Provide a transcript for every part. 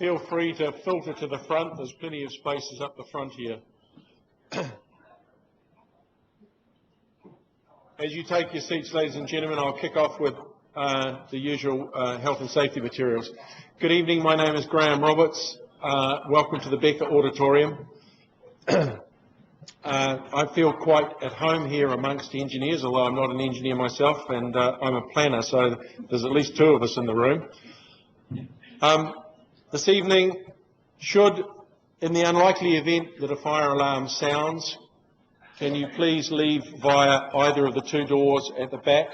feel free to filter to the front. There's plenty of spaces up the front here. As you take your seats, ladies and gentlemen, I'll kick off with the usual health and safety materials. Good evening, my name is Graham Roberts. Welcome to the Becker Auditorium. I feel quite at home here amongst engineers, although I'm not an engineer myself, and I'm a planner, so there's at least two of us in the room. This evening, in the unlikely event that a fire alarm sounds, can you please leave via either of the two doors at the back,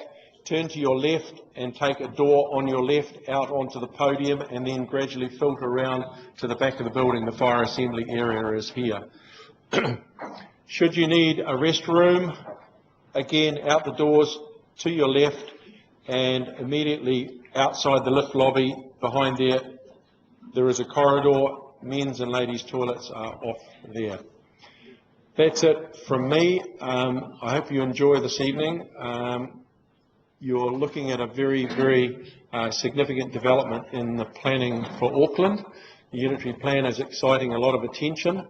turn to your left and take a door on your left out onto the podium, and then gradually filter around to the back of the building. The fire assembly area is here. Should you need a restroom, again out the doors to your left, and immediately outside the lift lobby behind there is a corridor. Men's and ladies' toilets are off there. That's it from me. I hope you enjoy this evening. You're looking at a very, very significant development in the planning for Auckland. The Unitary plan is exciting a lot of attention.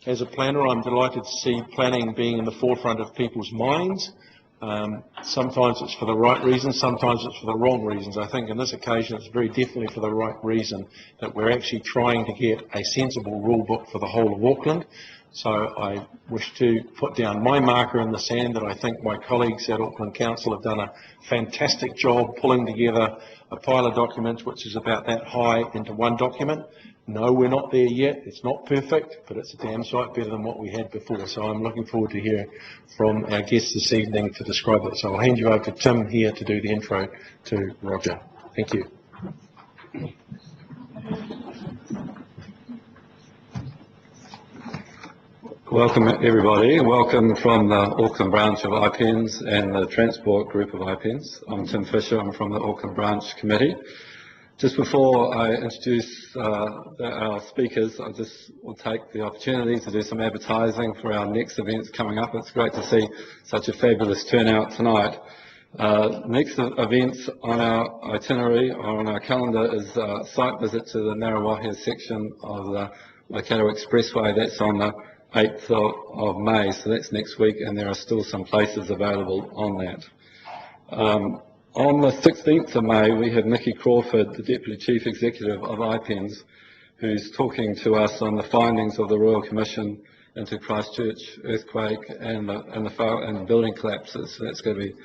As a planner, I'm delighted to see planning being in the forefront of people's minds. Sometimes it's for the right reasons, sometimes it's for the wrong reasons. I think in this occasion it's very definitely for the right reason, that we're actually trying to get a sensible rule book for the whole of Auckland. So I wish to put down my marker in the sand that I think my colleagues at Auckland Council have done a fantastic job pulling together a pile of documents which is about that high into one document. No, we're not there yet. It's not perfect, but it's a damn sight better than what we had before. So I'm looking forward to hearing from our guests this evening to describe it. So I'll hand you over to Tim here to do the intro to Roger. Thank you. Welcome everybody. Welcome from the Auckland branch of IPENZ and the transport group of IPENZ. I'm Tim Fisher. I'm from the Auckland branch committee. Just before I introduce our speakers, I just will take the opportunity to do some advertising for our next events coming up. It's great to see such a fabulous turnout tonight. Next events on our itinerary, or on our calendar, is a site visit to the Ngaruawahia section of the Waikato Expressway. That's on the 8th of May, so that's next week, and there are still some places available on that. On the 16th of May, we have Nikki Crawford, the Deputy Chief Executive of IPENZ, who's talking to us on the findings of the Royal Commission into Christchurch earthquake and the building collapses. So that's going to be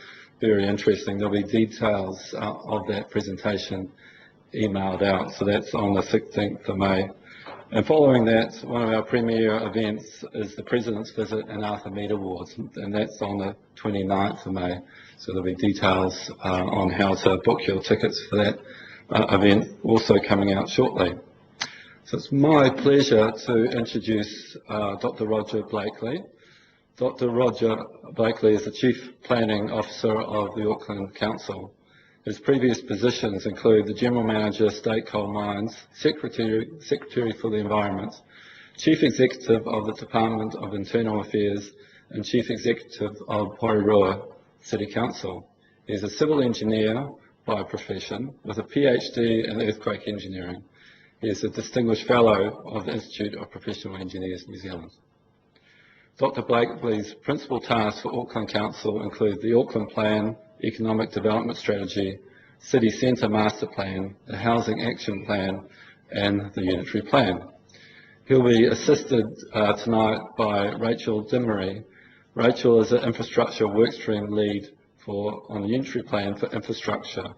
very interesting. There'll be details of that presentation emailed out, so that's on the 16th of May. And following that, one of our premier events is the President's Visit and Arthur Mead Awards, and that's on the 29th of May. So there'll be details on how to book your tickets for that event also coming out shortly. So it's my pleasure to introduce Dr. Roger Blakely. Dr. Roger Blakely is the Chief Planning Officer of the Auckland Council. His previous positions include the General Manager, State Coal Mines, Secretary for the Environment, Chief Executive of the Department of Internal Affairs, and Chief Executive of Porirua City Council. He is a civil engineer by profession with a PhD in earthquake engineering. He is a Distinguished Fellow of the Institute of Professional Engineers, New Zealand. Dr. Blakely's principal tasks for Auckland Council include the Auckland Plan, Economic Development Strategy, City Centre Master Plan, the Housing Action Plan, and the Unitary Plan. He'll be assisted tonight by Rachel Dimery. Rachel is an infrastructure workstream lead on the Unitary Plan for infrastructure.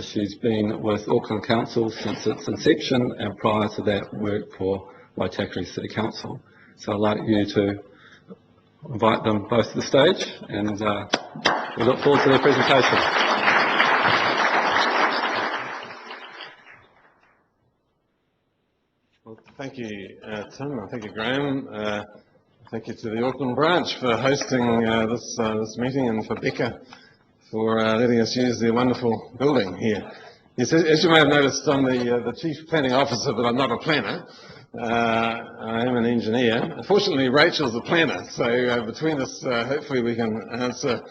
She's been with Auckland Council since its inception, and prior to that worked for Waitakere City Council. So I'd like you to invite them both to the stage, and we look forward to their presentation. Well, thank you, Tim, and thank you, Graham. Thank you to the Auckland branch for hosting this meeting, and for Becca for letting us use the wonderful building here. Yes, as you may have noticed, I'm the Chief Planning Officer, but I'm not a planner. I am an engineer. Unfortunately, Rachel's a planner, so between us, hopefully we can answer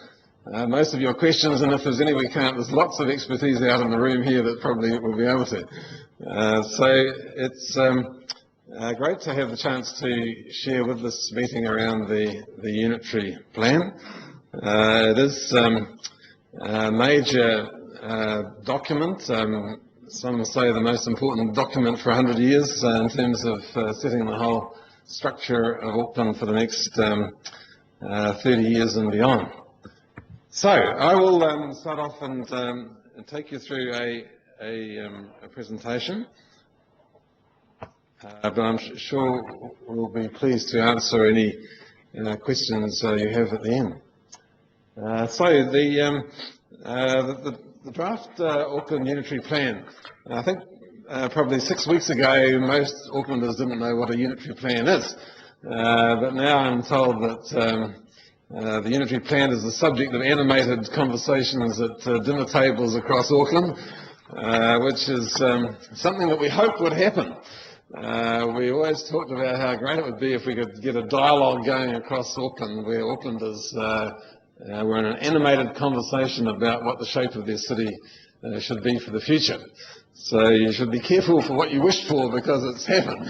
most of your questions, and if there's any we can't, there's lots of expertise out in the room here that probably will be able to. So it's great to have the chance to share with this meeting around the Unitary plan. It is a major document, some will say the most important document for 100 years in terms of setting the whole structure of Auckland for the next 30 years and beyond. So I will start off and take you through a presentation, but I'm sure we'll be pleased to answer any questions you have at the end. So the draft Auckland Unitary Plan, I think probably 6 weeks ago most Aucklanders didn't know what a Unitary Plan is, but now I'm told that the Unitary Plan is the subject of animated conversations at dinner tables across Auckland, which is something that we hoped would happen. We always talked about how great it would be if we could get a dialogue going across Auckland where Aucklanders were in an animated conversation about what the shape of their city should be for the future. So you should be careful for what you wish for because it's happened.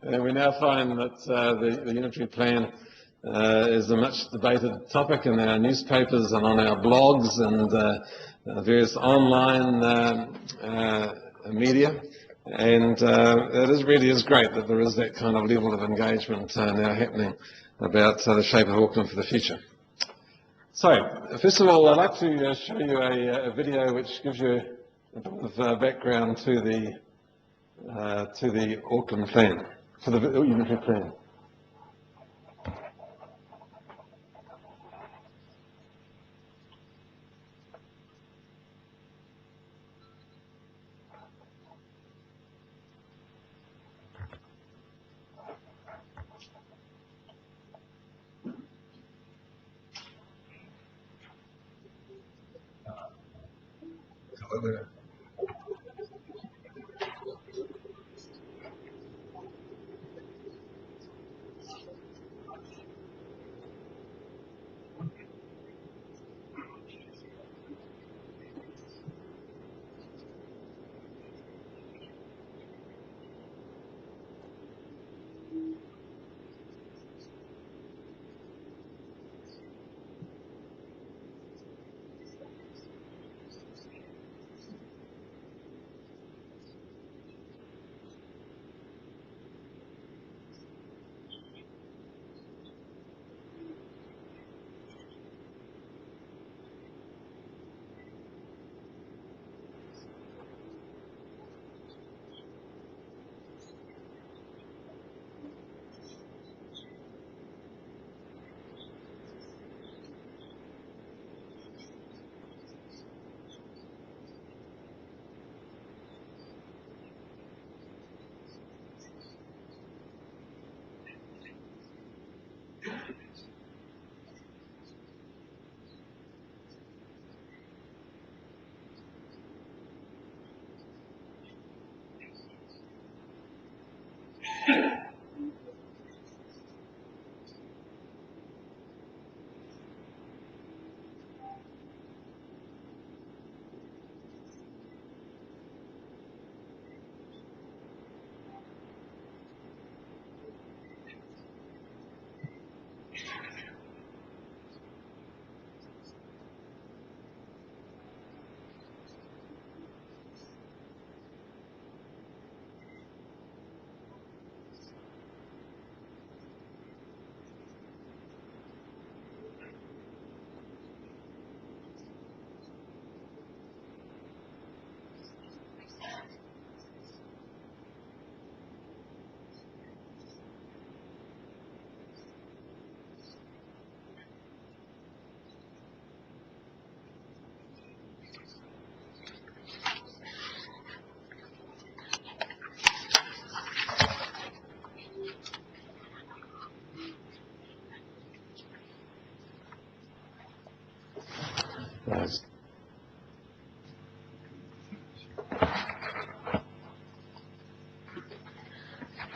And we now find that the Unitary Plan is a much debated topic in our newspapers and on our blogs and various online media. And it really is great that there is that kind of level of engagement now happening about the shape of Auckland for the future. So, first of all, I'd like to show you a video which gives you a bit of background to the Auckland plan, to the Unitary Plan. Nice.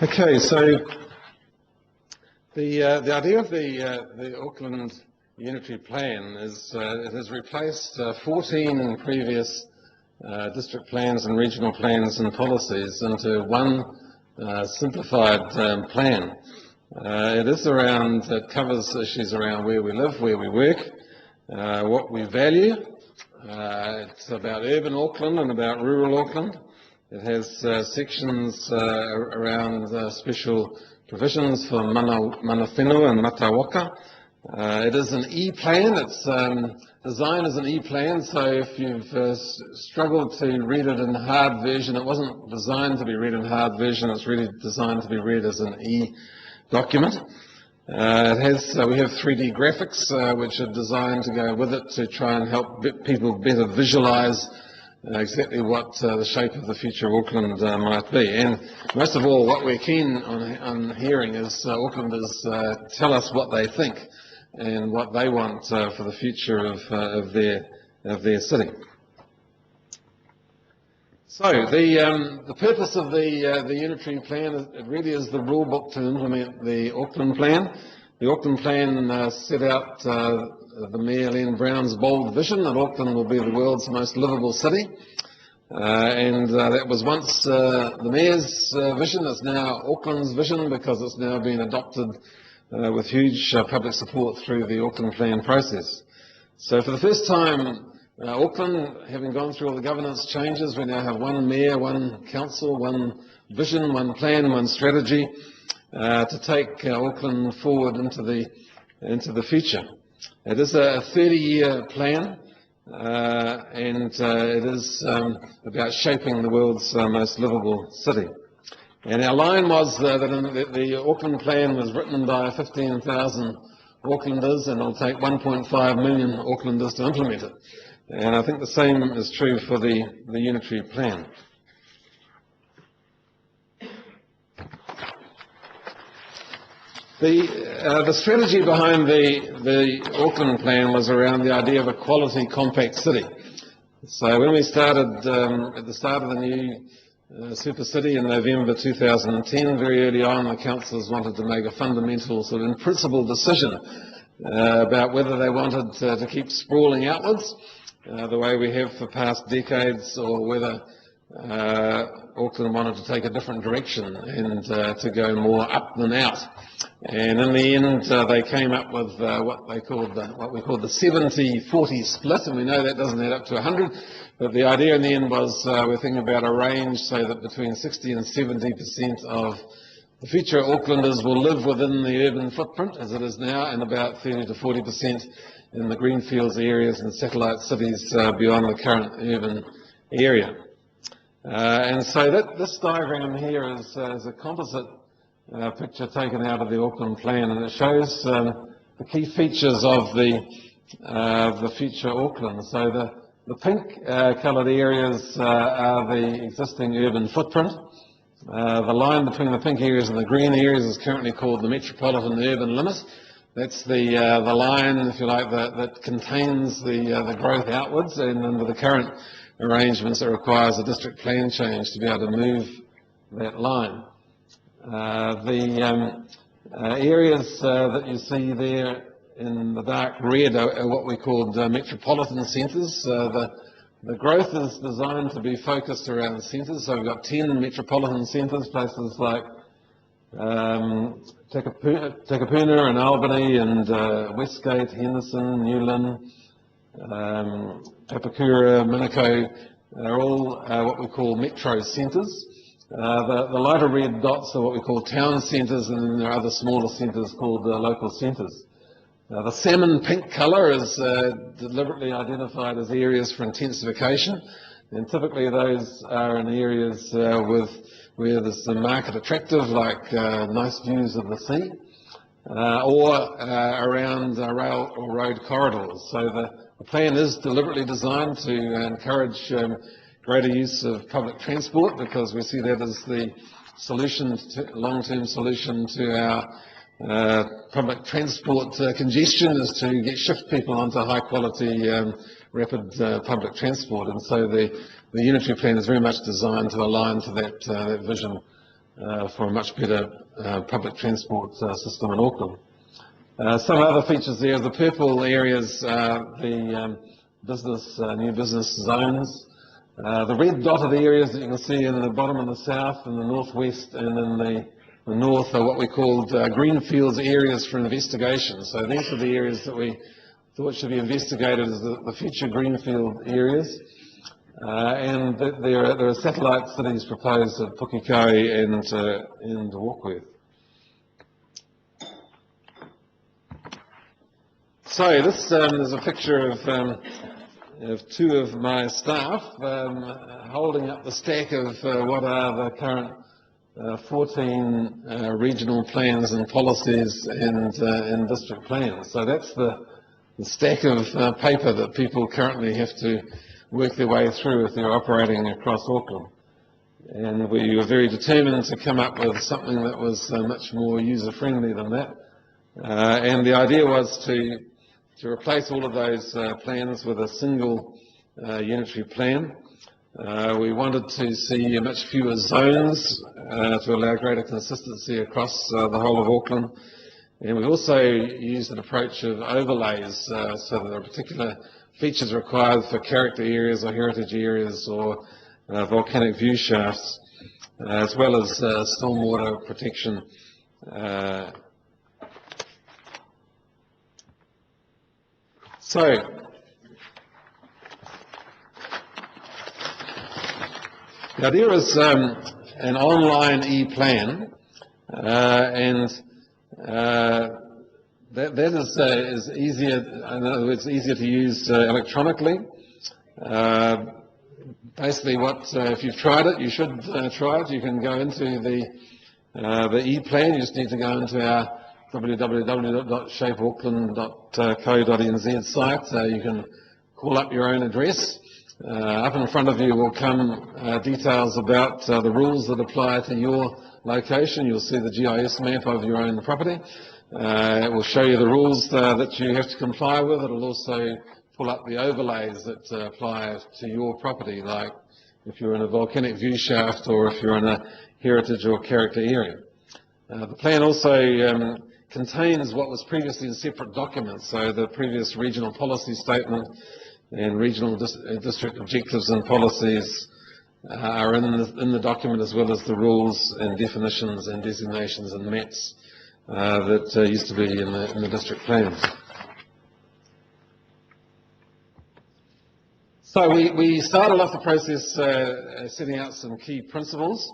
Okay, so the idea of the Auckland Unitary Plan is it has replaced 14 previous district plans and regional plans and policies into one simplified plan. It covers issues around where we live, where we work, what we value. It's about urban Auckland and about rural Auckland. It has sections around special provisions for mana whenua and matawaka. It is an e-plan. It's designed as an e-plan, so if you've struggled to read it in hard version, it wasn't designed to be read in hard version. It's really designed to be read as an e-document. We have 3D graphics which are designed to go with it to try and help people better visualise exactly what the shape of the future Auckland might be. And most of all, what we're keen on hearing is Aucklanders tell us what they think and what they want for the future of their city. So the purpose of the Unitary Plan, it really is the rule book to implement the Auckland Plan. The Auckland Plan set out the Mayor Len Brown's bold vision that Auckland will be the world's most livable city. And that was once the Mayor's vision. It's now Auckland's vision because it's now been adopted with huge public support through the Auckland Plan process. So for the first time, Auckland, having gone through all the governance changes, we now have one mayor, one council, one vision, one plan, one strategy to take Auckland forward into the future. It is a 30-year plan, and it is about shaping the world's most livable city. And our line was that the Auckland Plan was written by 15,000 Aucklanders, and it'll take 1.5 million Aucklanders to implement it. And I think the same is true for the Unitary Plan. The strategy behind the Auckland Plan was around the idea of a quality compact city. So when we started at the start of the new super city in November 2010, very early on, the councillors wanted to make a fundamental sort of in principle decision about whether they wanted to keep sprawling outwards the way we have for past decades, or whether Auckland wanted to take a different direction and to go more up than out. And in the end, they came up with what we called the 70-40 split, and we know that doesn't add up to 100. But the idea in the end was we're thinking about a range so that between 60 and 70% of the future Aucklanders will live within the urban footprint as it is now, and about 30 to 40% in the greenfields areas and satellite cities beyond the current urban area. And so this diagram here is a composite picture taken out of the Auckland Plan, and it shows the key features of the future Auckland. So the pink coloured areas are the existing urban footprint. The line between the pink areas and the green areas is currently called the metropolitan urban limit. That's the line, if you like, that contains the growth outwards, and under the current arrangements it requires a district plan change to be able to move that line. The areas that you see there in the dark red are what we call metropolitan centres. The growth is designed to be focused around centres, so we've got 10 metropolitan centres, places like Takapuna and Albany and Westgate, Henderson, Newlyn, Papakura, Minako, are all what we call metro centres. The lighter red dots are what we call town centres, and then there are other smaller centres called local centres. The salmon pink colour is deliberately identified as areas for intensification, and typically those are in areas where there's some market attractive, like nice views of the sea, or around rail or road corridors. So the plan is deliberately designed to encourage greater use of public transport, because we see that as the solution, long-term solution to our public transport congestion, is to shift people onto high-quality, rapid public transport. And so the Unitary Plan is very much designed to align to that vision for a much better public transport system in Auckland. Some other features there, the purple areas are the new business zones. The red dotted areas that you can see in the bottom and the south, in the northwest and in the north are what we called greenfields areas for investigation. So these are the areas that we thought should be investigated as the future greenfield areas. And there are satellite cities proposed at Pukekohe and Warkworth. So this is a picture of two of my staff holding up the stack of what are the current 14 regional plans and policies and district plans. So that's the stack of paper that people currently have to work their way through if they're operating across Auckland. And we were very determined to come up with something that was much more user-friendly than that. And the idea was to replace all of those plans with a single unitary plan. We wanted to see much fewer zones to allow greater consistency across the whole of Auckland. And we also used an approach of overlays so that there are particular features required for character areas or heritage areas or volcanic view shafts, as well as stormwater protection. So, the idea is an online e-plan, and that is easier. In other words, easier to use electronically. Basically, if you've tried it, you should try it. You can go into the e-plan. You just need to go into our www.shapeauckland.co.nz site. You can call up your own address. Up in front of you will come details about the rules that apply to your location. You'll see the GIS map of your own property. It will show you the rules that you have to comply with. It will also pull up the overlays that apply to your property, like if you're in a volcanic view shaft or if you're in a heritage or character area. The plan also contains what was previously in separate documents, so the previous regional policy statement and regional district objectives and policies are in the document, as well as the rules and definitions and designations and maps that used to be in the district plans. So we started off the process setting out some key principles.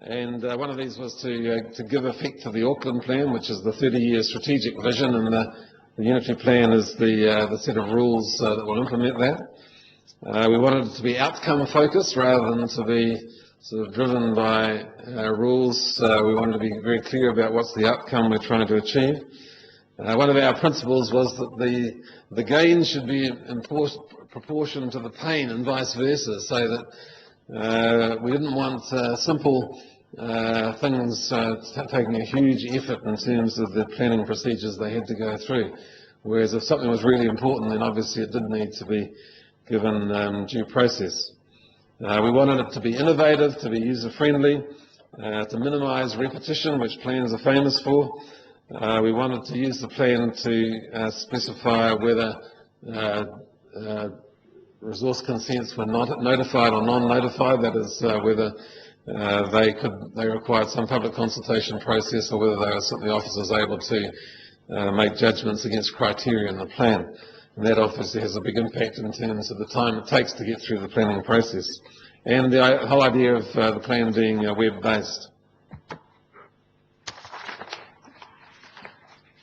And one of these was to give effect to the Auckland plan, which is the 30-year strategic vision, and the Unitary plan is the set of rules that will implement that. We wanted it to be outcome focused rather than to be sort of driven by rules. We wanted to be very clear about what's the outcome we're trying to achieve. One of our principles was that the gain should be in proportion to the pain and vice versa, so that we didn't want simple things taking a huge effort in terms of the planning procedures they had to go through. Whereas if something was really important, then obviously it did need to be given due process. We wanted it to be innovative, to be user-friendly, to minimise repetition, which plans are famous for. We wanted to use the plan to specify whether resource consents were not notified or non-notified, that is whether they required some public consultation process or whether they were simply officers able to make judgments against criteria in the plan. And that obviously has a big impact in terms of the time it takes to get through the planning process. And the whole idea of the plan being web-based.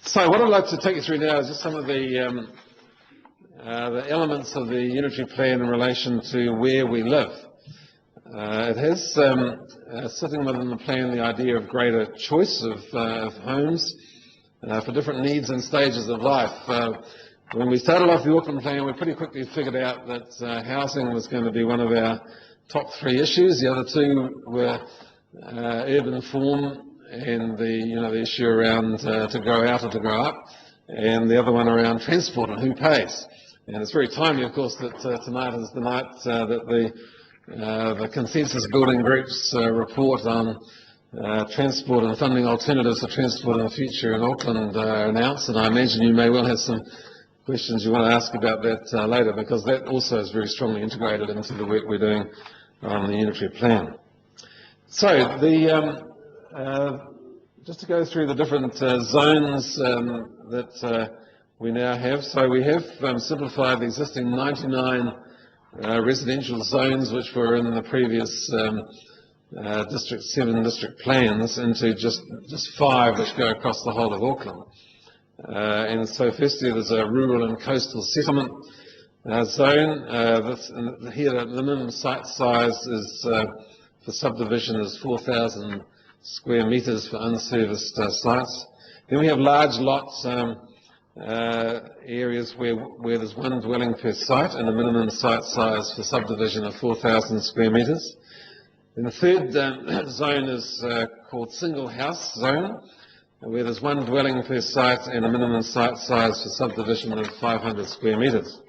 So what I'd like to take you through now is just some of the elements of the Unitary plan in relation to where we live. It has sitting within the plan the idea of greater choice of homes for different needs and stages of life. When we started off the Auckland plan, we pretty quickly figured out that housing was going to be one of our top three issues. The other two were urban form and the issue around to grow out or to grow up, and the other one around transport and who pays. And it's very timely, of course, that tonight is the night that the consensus building groups report on transport and funding alternatives for transport in the future in Auckland are announced, and I imagine you may well have some questions you want to ask about that later, because that also is very strongly integrated into the work we're doing on the Unitary plan. So, just to go through the different zones that we now have. So we have simplified the existing 99 residential zones which were in the previous 7 district plans into just 5 which go across the whole of Auckland. And so firstly there's a rural and coastal settlement zone. Here the minimum site size is for subdivision is 4,000 square metres for unserviced sites. Then we have large lots, areas where there's 1 dwelling per site and a minimum site size for subdivision of 4,000 square metres. And the third zone is called single house zone, where there's 1 dwelling per site and a minimum site size for subdivision of 500 square metres.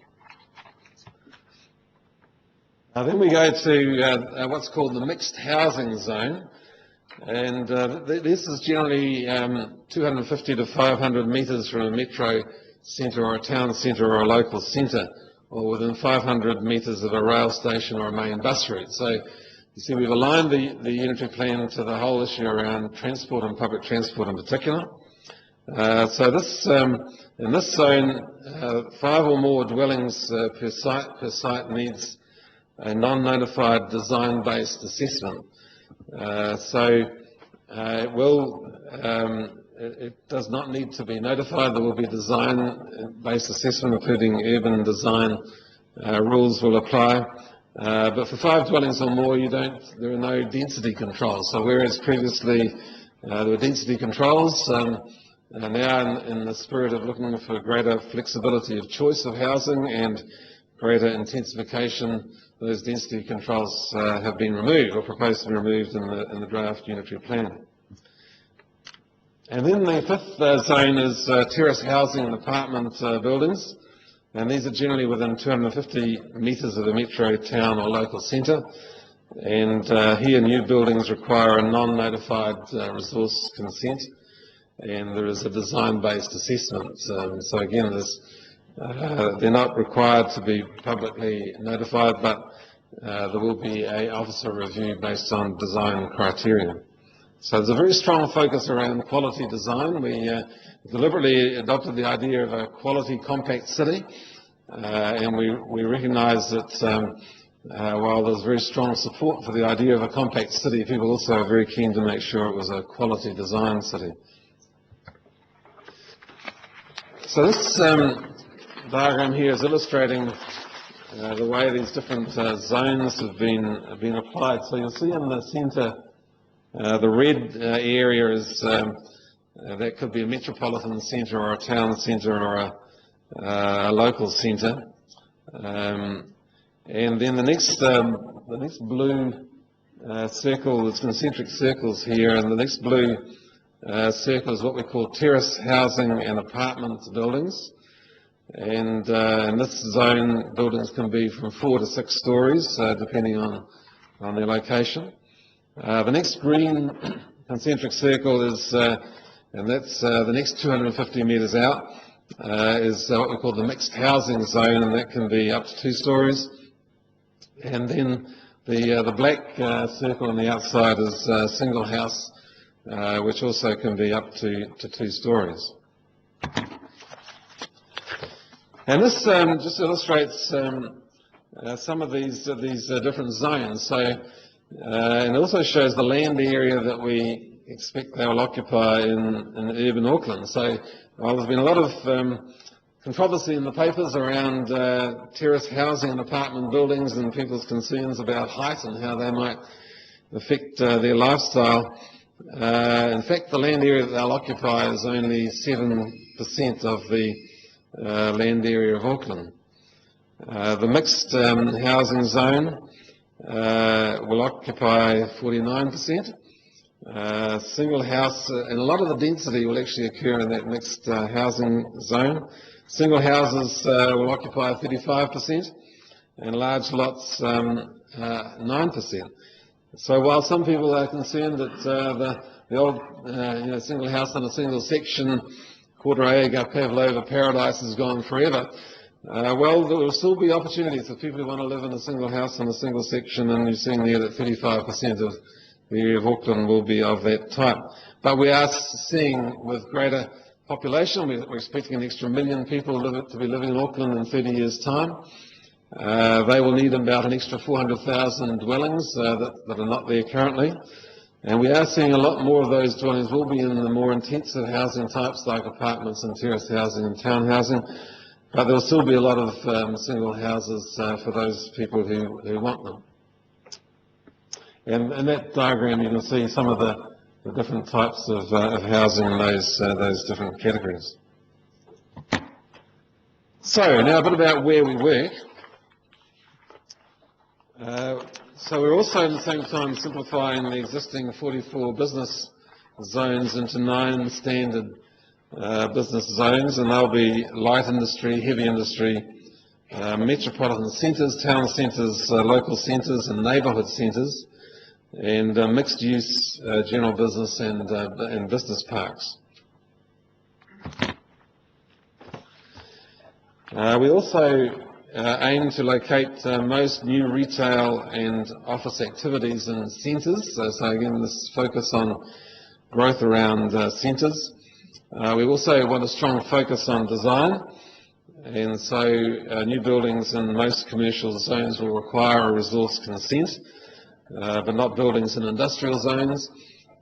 Then we go to what's called the mixed housing zone, and this is generally 250 to 500 metres from a metro centre or a town centre or a local centre, or within 500 metres of a rail station or a main bus route. So you see we've aligned the Unitary plan to the whole issue around transport and public transport in particular. So this in this zone, 5 or more dwellings per site needs a non-notified design-based assessment. It does not need to be notified. There will be design-based assessment, including urban design rules will apply. But for 5 dwellings or more, there are no density controls. So whereas previously there were density controls, now in the spirit of looking for greater flexibility of choice of housing and greater intensification, those density controls have been removed or proposed to be removed in the draft Unitary plan. And then the 5th zone is terrace housing and apartment buildings, and these are generally within 250 metres of a metro town or local centre. And here new buildings require a non-notified resource consent, and there is a design-based assessment. So again, they're not required to be publicly notified, but there will be an officer review based on design criteria. So there's a very strong focus around quality design. We deliberately adopted the idea of a quality compact city, and we recognise that while there's very strong support for the idea of a compact city, people also are very keen to make sure it was a quality design city. So this diagram here is illustrating the way these different zones have been applied. So you'll see in the centre, the red area is that could be a metropolitan centre or a town centre or a local centre, and then the next blue circle, there's concentric circles here, and the next blue circle is what we call terrace housing and apartment buildings. And in this zone, buildings can be from 4 to 6 stories, depending on their location. The next green concentric circle is, and that's the next 250 metres out, is what we call the mixed housing zone, and that can be up to 2 stories. And then the black circle on the outside is single house, which also can be up to 2 stories. And this just illustrates some of these different zones. So, and it also shows the land area that we expect they will occupy in urban Auckland. So, while there's been a lot of controversy in the papers around terrace housing and apartment buildings and people's concerns about height and how they might affect their lifestyle, in fact, the land area that they'll occupy is only 7% of the land area of Auckland. The mixed housing zone will occupy 49%. Single house, and a lot of the density will actually occur in that mixed housing zone. Single houses will occupy 35%, and large lots 9%. So while some people are concerned that the old single house on a single section, Quarter-Acre, Pavlova paradise is gone forever, well, there will still be opportunities for people who want to live in a single house on a single section, and you're seeing there that 35% of the area of Auckland will be of that type. But we are seeing, with greater population, we're expecting an extra 1 million people to be living in Auckland in 30 years' time. They will need about an extra 400,000 dwellings that are not there currently. And we are seeing a lot more of those dwellings will be in the more intensive housing types like apartments and terrace housing and town housing. But there will still be a lot of single houses for those people who want them. And in that diagram you can see some of the different types of housing in those different categories. So now a bit about where we work. So we're also at the same time simplifying the existing 44 business zones into 9 standard business zones, and they'll be light industry, heavy industry, metropolitan centres, town centres, local centres and neighbourhood centres, and mixed use general business and business parks. We also aim to locate most new retail and office activities in centres. So again, this focus on growth around centres. We also want a strong focus on design, and so new buildings in most commercial zones will require a resource consent, but not buildings in industrial zones.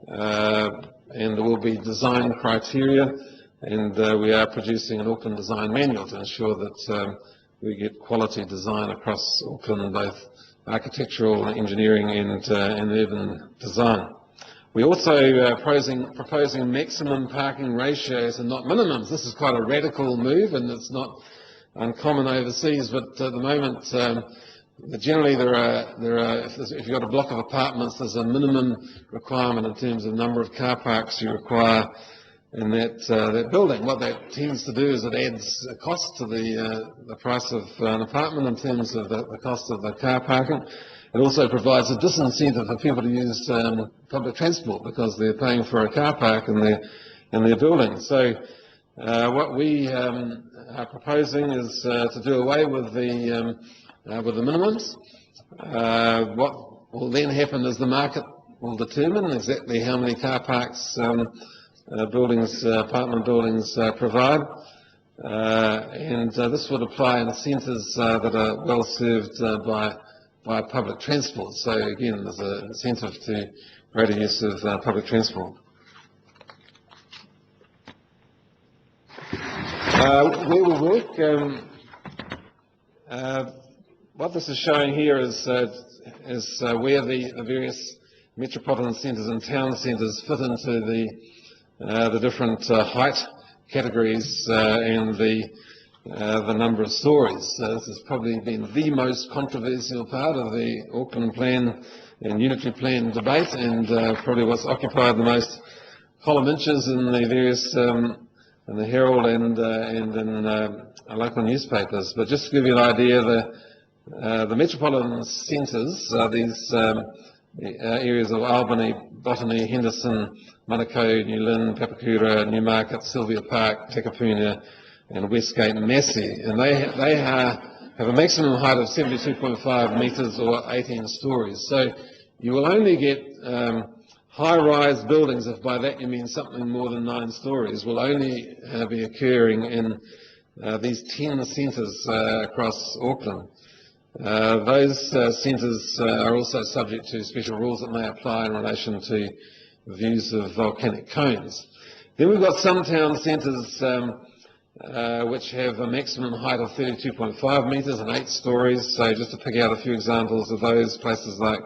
And there will be design criteria, and we are producing an Auckland design manual to ensure that we get quality design across Auckland, both architectural, engineering and urban design. We're also proposing maximum parking ratios and not minimums. This is quite a radical move, and it's not uncommon overseas, but at the moment generally there are if you've got a block of apartments, there's a minimum requirement in terms of number of car parks you require in that building. What that tends to do is it adds a cost to the price of an apartment in terms of the cost of the car parking. It also provides a disincentive for people to use public transport because they're paying for a car park in their building. So what we are proposing is to do away with the minimums. What will then happen is the market will determine exactly how many car parks apartment buildings provide, and this would apply in centres that are well served by public transport. So again, there's an incentive to greater use of public transport. Where we work, what this is showing here is where the various metropolitan centres and town centres fit into the different height categories and the number of stories. This has probably been the most controversial part of the Auckland Plan and Unitary Plan debate, and probably what's occupied the most column inches in the various in the Herald and in local newspapers. But just to give you an idea, the metropolitan centres, these areas of Albany, Botany, Henderson, Manukau, New Lynn, Papakura, Newmarket, Sylvia Park, Takapuna and Westgate and Massey, and they have a maximum height of 72.5 metres or 18 stories. So you will only get high-rise buildings, if by that you mean something more than 9 stories, will only be occurring in these 10 centres across Auckland. Those centres are also subject to special rules that may apply in relation to views of volcanic cones. Then we've got some town centres which have a maximum height of 32.5 metres and 8 stories. So just to pick out a few examples of those, places like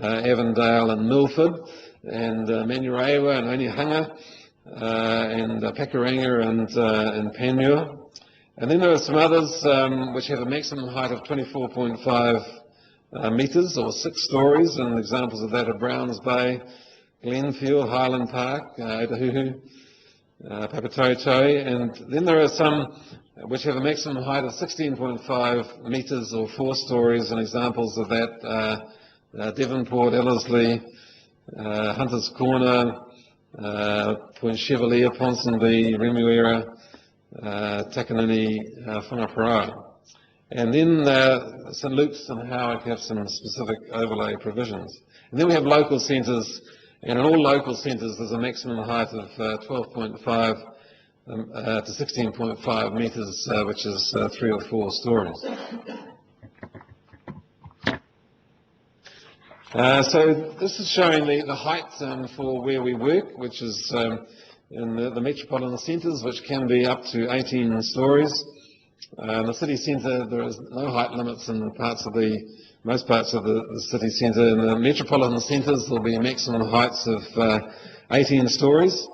Avondale and Milford, and Manurewa and Onehunga, and Pakuranga and Panmure. And then there are some others which have a maximum height of 24.5 metres or 6 stories, and examples of that are Browns Bay, Glenfield, Highland Park, Otahuhu, Papatoetoe, and then there are some which have a maximum height of 16.5 metres or 4 stories, and examples of that Devonport, Ellerslie, Hunters Corner, Point Chevalier, Ponsonby, Remuera, Takanini, Whangaparaoa. And then St Luke's and Howick have some specific overlay provisions. And then we have local centres, and in all local centres there's a maximum height of 12.5 to 16.5 metres, which is 3 or 4 stories. So this is showing the height for where we work, which is in the metropolitan centres, which can be up to 18 stories. In the city centre, there is no height limits in most parts of the city centre. In the metropolitan centres, there will be maximum heights of 18 stories.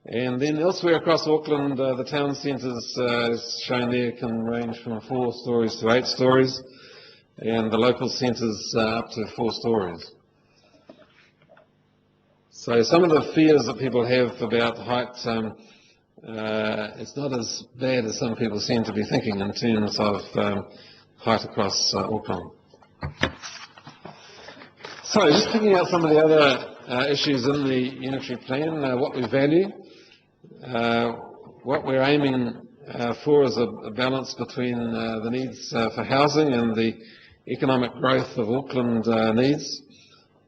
And then elsewhere across Auckland, the town centres, as shown there, can range from 4 stories to 8 stories, and the local centres up to 4 stories. So some of the fears that people have about height, it's not as bad as some people seem to be thinking in terms of height across Auckland. So just picking out some of the other issues in the Unitary Plan, what we value, what we're aiming for is a balance between the needs for housing and the economic growth of Auckland needs.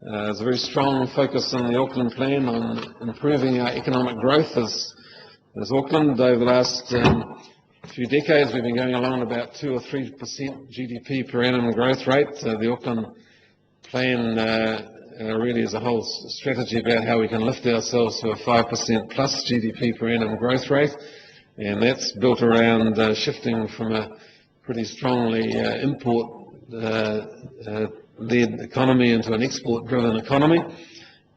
There's a very strong focus in the Auckland Plan on improving our economic growth as Auckland. Over the last few decades, we've been going along about 2 or 3% GDP per annum growth rate. The Auckland Plan really is a whole strategy about how we can lift ourselves to a 5% plus GDP per annum growth rate, and that's built around shifting from a pretty strongly import-led economy into an export-driven economy,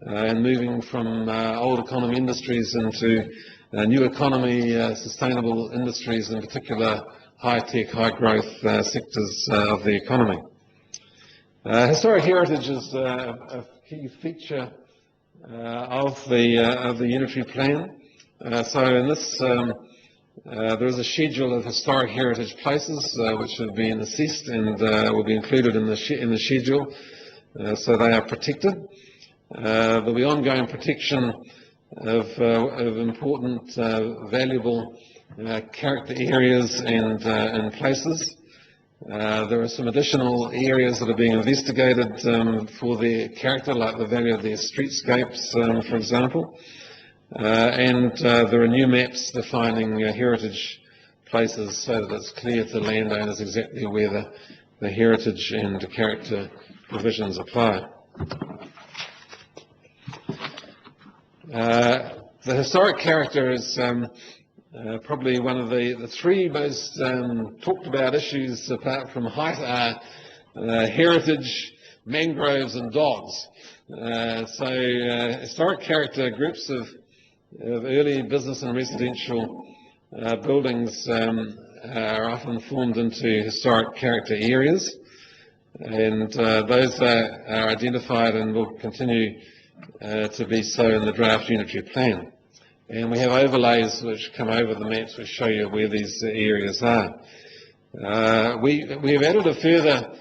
and moving from old economy industries into new economy, sustainable industries, in particular high-tech, high-growth sectors of the economy. Historic heritage is a key feature of the Unitary Plan. So in this, there is a schedule of historic heritage places which have been assessed and will be included in the schedule, so they are protected. There will be ongoing protection of important, valuable character areas and places. There are some additional areas that are being investigated for their character, like the value of their streetscapes, for example. And there are new maps defining heritage places so that it's clear to landowners exactly where the heritage and the character provisions apply. The historic character is probably one of the 3 most talked about issues, apart from height, are heritage, mangroves and dogs. So historic character, groups of early business and residential buildings are often formed into historic character areas, and those are identified and will continue to be so in the draft Unitary Plan. And we have overlays which come over the maps which show you where these areas are. We have added a further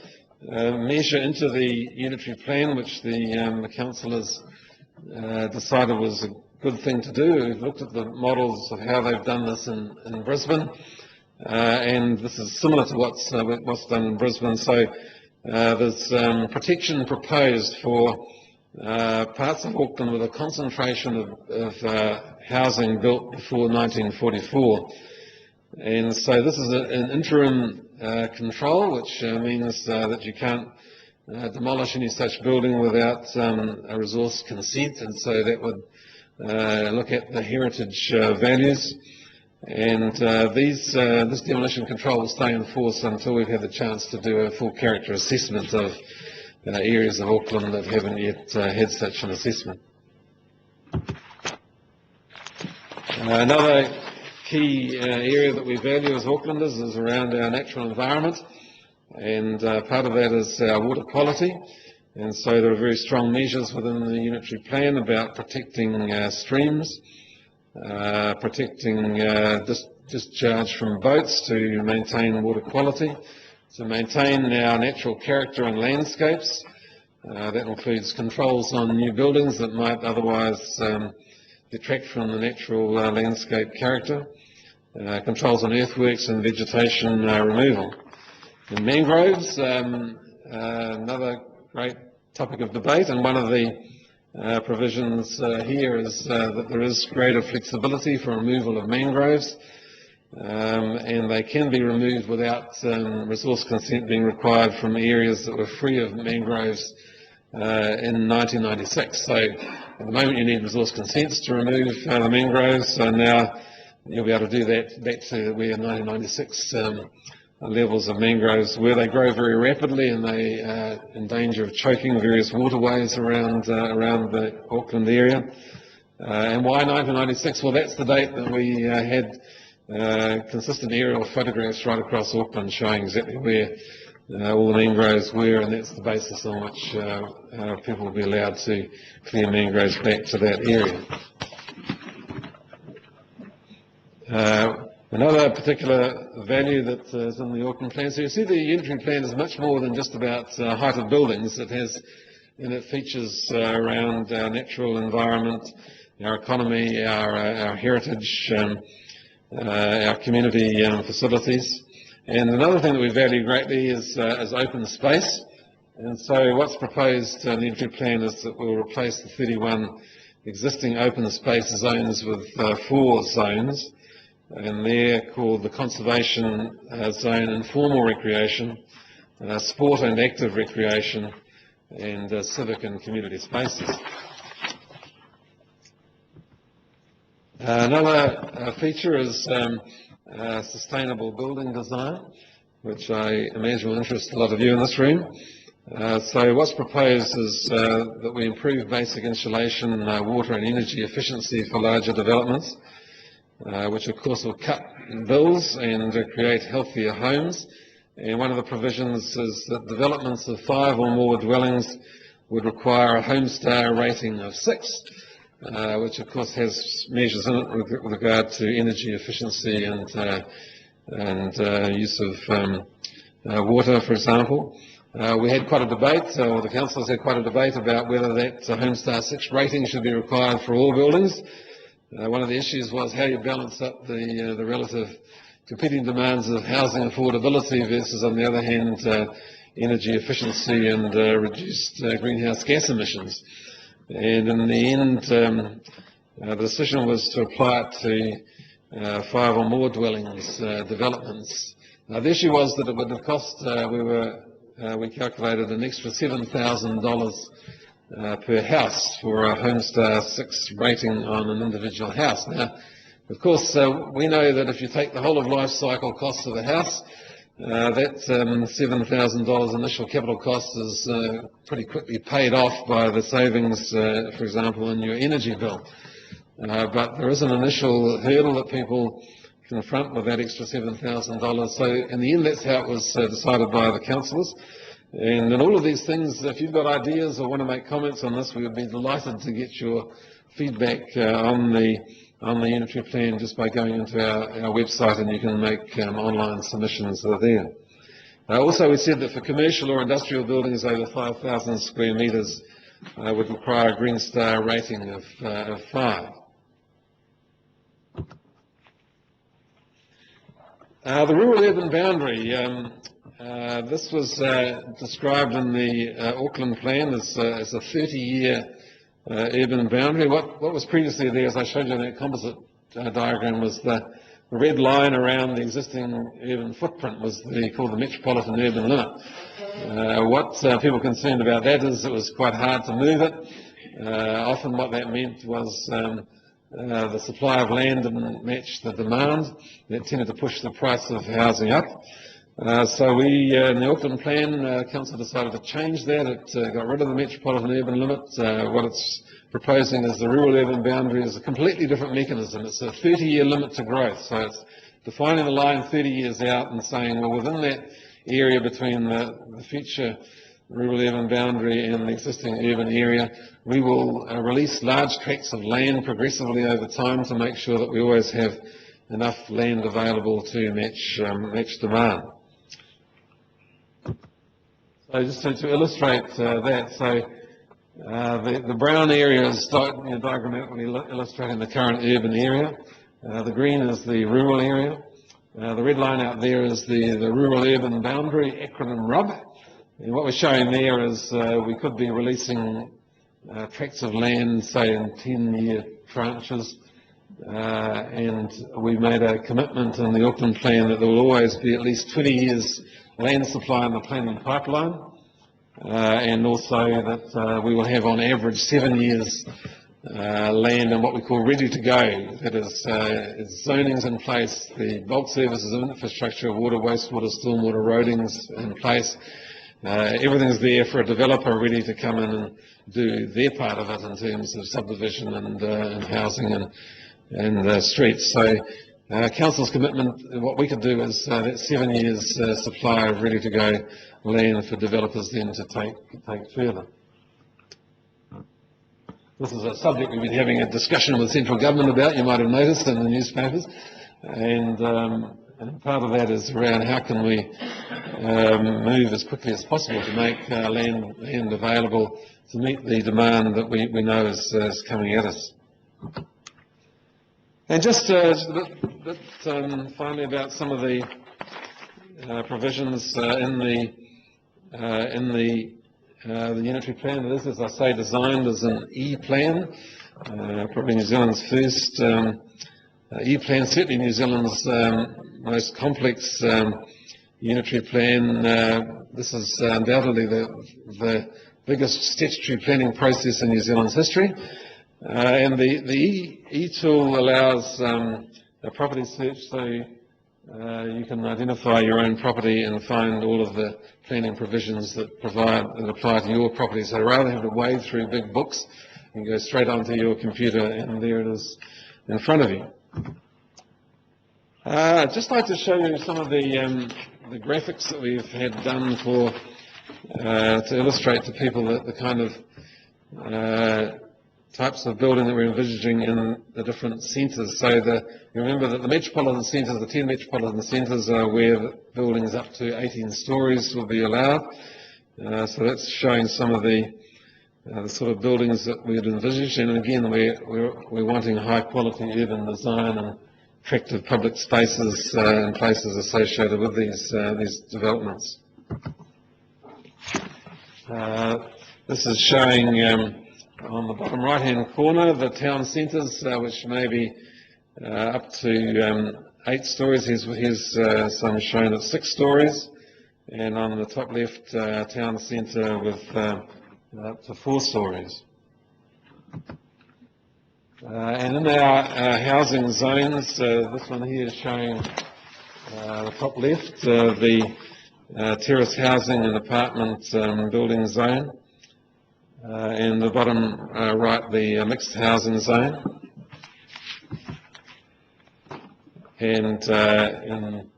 measure into the Unitary Plan, which the councillors decided was a good thing to do. We've looked at the models of how they've done this in Brisbane, and this is similar to what's done in Brisbane. So there's protection proposed for parts of Auckland with a concentration of housing built before 1944. And so this is an interim control, which means that you can't demolish any such building without a resource consent, and so that would look at the heritage values. And this demolition control will stay in force until we've had the chance to do a full character assessment of areas of Auckland that haven't yet had such an assessment. Another key area that we value as Aucklanders is around our natural environment, and part of that is our water quality. And so there are very strong measures within the Unitary Plan about protecting streams, protecting discharge from boats to maintain water quality, to maintain our natural character and landscapes, That includes controls on new buildings that might otherwise detract from the natural landscape character, controls on earthworks and vegetation removal. In mangroves, another great topic of debate, and one of the provisions here is that there is greater flexibility for removal of mangroves, and they can be removed without resource consent being required from areas that were free of mangroves in 1996. So at the moment you need resource consents to remove the mangroves, so now you'll be able to do that back to where 1996 levels of mangroves where they grow very rapidly and they are in danger of choking various waterways around the Auckland area. And why 1996? Well, that's the date that we had consistent aerial photographs right across Auckland showing exactly where all the mangroves were, and that's the basis on which people will be allowed to clear mangroves back to that area. Another particular value that is in the Auckland plan, so you see the Unitary plan is much more than just about height of buildings. It has in it features around our natural environment, our economy, our heritage, our community facilities. And another thing that we value greatly is open space. And so what's proposed in the Unitary plan is that we'll replace the 31 existing open space zones with 4 zones. And they're called the Conservation Zone, Informal Recreation, Sport and Active Recreation, and Civic and Community Spaces. Another feature is sustainable building design, which I imagine will interest a lot of you in this room. So what's proposed is that we improve basic insulation, water and energy efficiency for larger developments, which of course will cut bills and create healthier homes. And one of the provisions is that developments of 5 or more dwellings would require a Homestar rating of 6, which of course has measures in it with regard to energy efficiency and use of water, for example. We had quite a debate, or the councillors had quite a debate about whether that Homestar 6 rating should be required for all buildings. One of the issues was how you balance up the relative competing demands of housing affordability versus, on the other hand, energy efficiency and reduced greenhouse gas emissions. And in the end, the decision was to apply it to 5 or more dwellings developments. Now, the issue was that it would have cost, we calculated an extra $7,000 per house for a Homestar 6 rating on an individual house. Now, of course, we know that if you take the whole of life cycle costs of a house, that $7,000 initial capital cost is pretty quickly paid off by the savings, for example, in your energy bill. But there is an initial hurdle that people confront with that extra $7,000. So in the end, that's how it was decided by the councillors. And in all of these things, if you've got ideas or want to make comments on this, we would be delighted to get your feedback on the Unitary plan just by going into our website, and you can make online submissions there. Also, we said that for commercial or industrial buildings over 5,000 square metres would require a Green Star rating of 5. The rural-urban boundary. This was described in the Auckland plan as a 30-year urban boundary. What was previously there, as I showed you in that composite diagram, was the red line around the existing urban footprint was called the metropolitan urban limit. What people were concerned about that is it was quite hard to move it. Often what that meant was the supply of land didn't match the demand. That tended to push the price of housing up. So we, in the Auckland plan, Council decided to change that. It got rid of the metropolitan urban limit. What it's proposing is the rural-urban boundary is a completely different mechanism. It's a 30-year limit to growth. So it's defining the line 30 years out and saying, well, within that area between the future rural-urban boundary and the existing urban area, we will release large tracts of land progressively over time to make sure that we always have enough land available to match demand. So So just to illustrate that, so the brown area is diagrammatically illustrating the current urban area. The green is the rural area. The red line out there is the rural-urban boundary, acronym RUB. And what we're showing there is we could be releasing tracts of land, say in 10-year tranches, and we made a commitment in the Auckland plan that there will always be at least 20 years land supply in the planning pipeline, and also that we will have on average 7 years land and what we call ready to go. That is, zoning's in place, the bulk services of infrastructure, water, wastewater, stormwater, roading's in place. Everything's there for a developer ready to come in and do their part of it in terms of subdivision and housing and streets. So council's commitment, what we could do is that 7 years supply of ready to go land for developers then to take further. This is a subject we've been having a discussion with central government about, you might have noticed in the newspapers, and part of that is around how can we move as quickly as possible to make land available to meet the demand that we know is coming at us. And just a bit finally about some of the provisions in the Unitary plan. It is, as I say, designed as an E-plan, probably New Zealand's first E-plan, certainly New Zealand's most complex Unitary plan. This is undoubtedly the biggest statutory planning process in New Zealand's history. And the E-tool allows a property search, so you can identify your own property and find all of the planning provisions that apply to your property. So rather than have to wade through big books, you can go straight onto your computer and there it is in front of you. I'd just like to show you some of the graphics that we've had done to illustrate to people the kind of types of building that we're envisaging in the different centres. So you remember that the metropolitan centres, the 10 metropolitan centres, are where buildings up to 18 stories will be allowed. So that's showing some of the sort of buildings that we'd envisage. And again, we're wanting high quality urban design and attractive public spaces and places associated with these developments. This is showing on the bottom right-hand corner the town centres, which may be up to 8 stories. Here's some shown at 6 stories, and on the top left, town centre with up to 4 stories. And in our housing zones, this one here is showing the top left, the terrace housing and apartment building zone, and the bottom right, the mixed housing zone. And in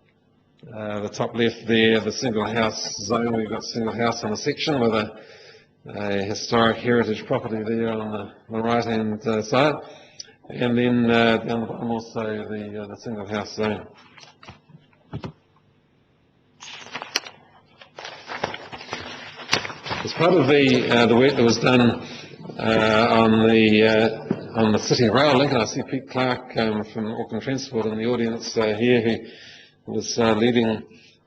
the top left there, the single house zone, we've got single house in a section with a historic heritage property there on the right-hand side, and then down the bottom also the single house zone. As part of the work that was done on the City Rail link, and I see Pete Clark from Auckland Transport in the audience here, who was leading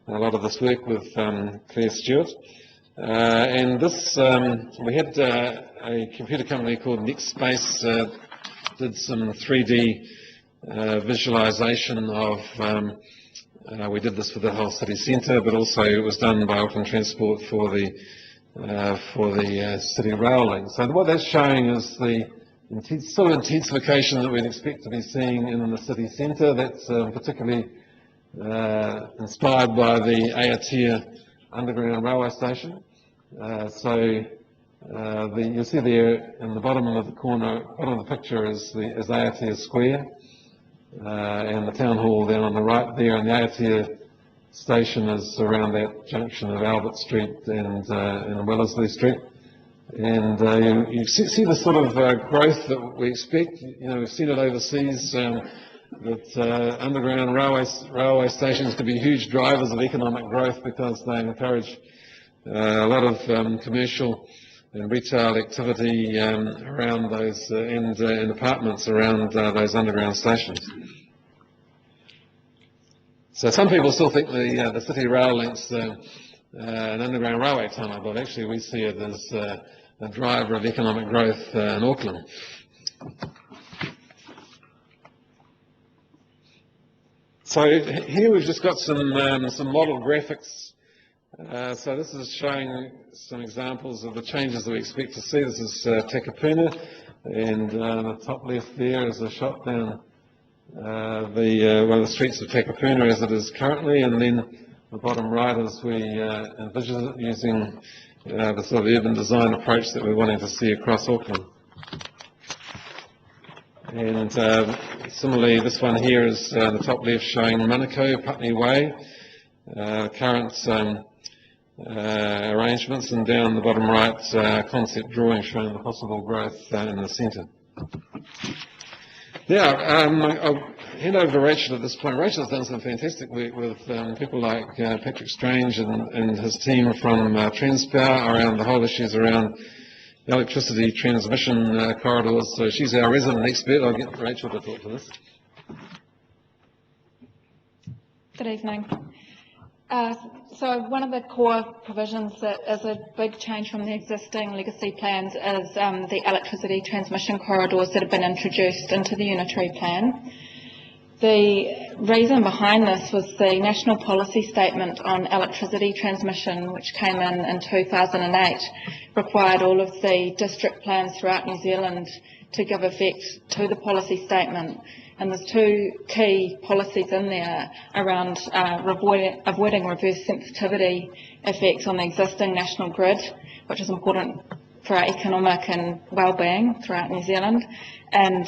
a lot of this work with Claire Stewart. And this, we had a computer company called NextSpace did some 3D visualization of, we did this for the whole city centre, but also it was done by Auckland Transport for the City Rail link. So what that's showing is the sort of intensification that we'd expect to be seeing in the city centre. That's particularly inspired by the Aotea underground railway station. You'll see there in the bottom of the corner, bottom of the picture is Aotea Square, and the town hall down on the right there, and the Aotea station is around that junction of Albert Street and Wellesley Street. And you see the sort of growth that we expect. You know, we've seen it overseas, that underground railway stations can be huge drivers of economic growth because they encourage a lot of commercial and retail activity around those and apartments around those underground stations. So some people still think the city rail links an underground railway tunnel, but actually we see it as a driver of economic growth in Auckland. So here we've just got some model graphics. So this is showing some examples of the changes that we expect to see. This is Takapuna, and the top left there is a shot down one of the streets of Takapuna as it is currently, and then the bottom right is we envision it using the sort of urban design approach that we're wanting to see across Auckland. And similarly, this one here is the top left showing Manukau, Putney Way, current arrangements, and down the bottom right, concept drawing showing the possible growth in the centre. Yeah, I'll hand over to Rachel at this point. Rachel's done some fantastic work with people like Patrick Strange and his team from Transpower around the whole issues around electricity transmission corridors. So she's our resident expert. I'll get Rachel to talk to this. Good evening. So one of the core provisions that is a big change from the existing legacy plans is the electricity transmission corridors that have been introduced into the Unitary plan. The reason behind this was the National Policy Statement on Electricity Transmission, which came in 2008, required all of the district plans throughout New Zealand to give effect to the policy statement. And there's two key policies in there around avoiding reverse sensitivity effects on the existing national grid, which is important for our economic and well-being throughout New Zealand, and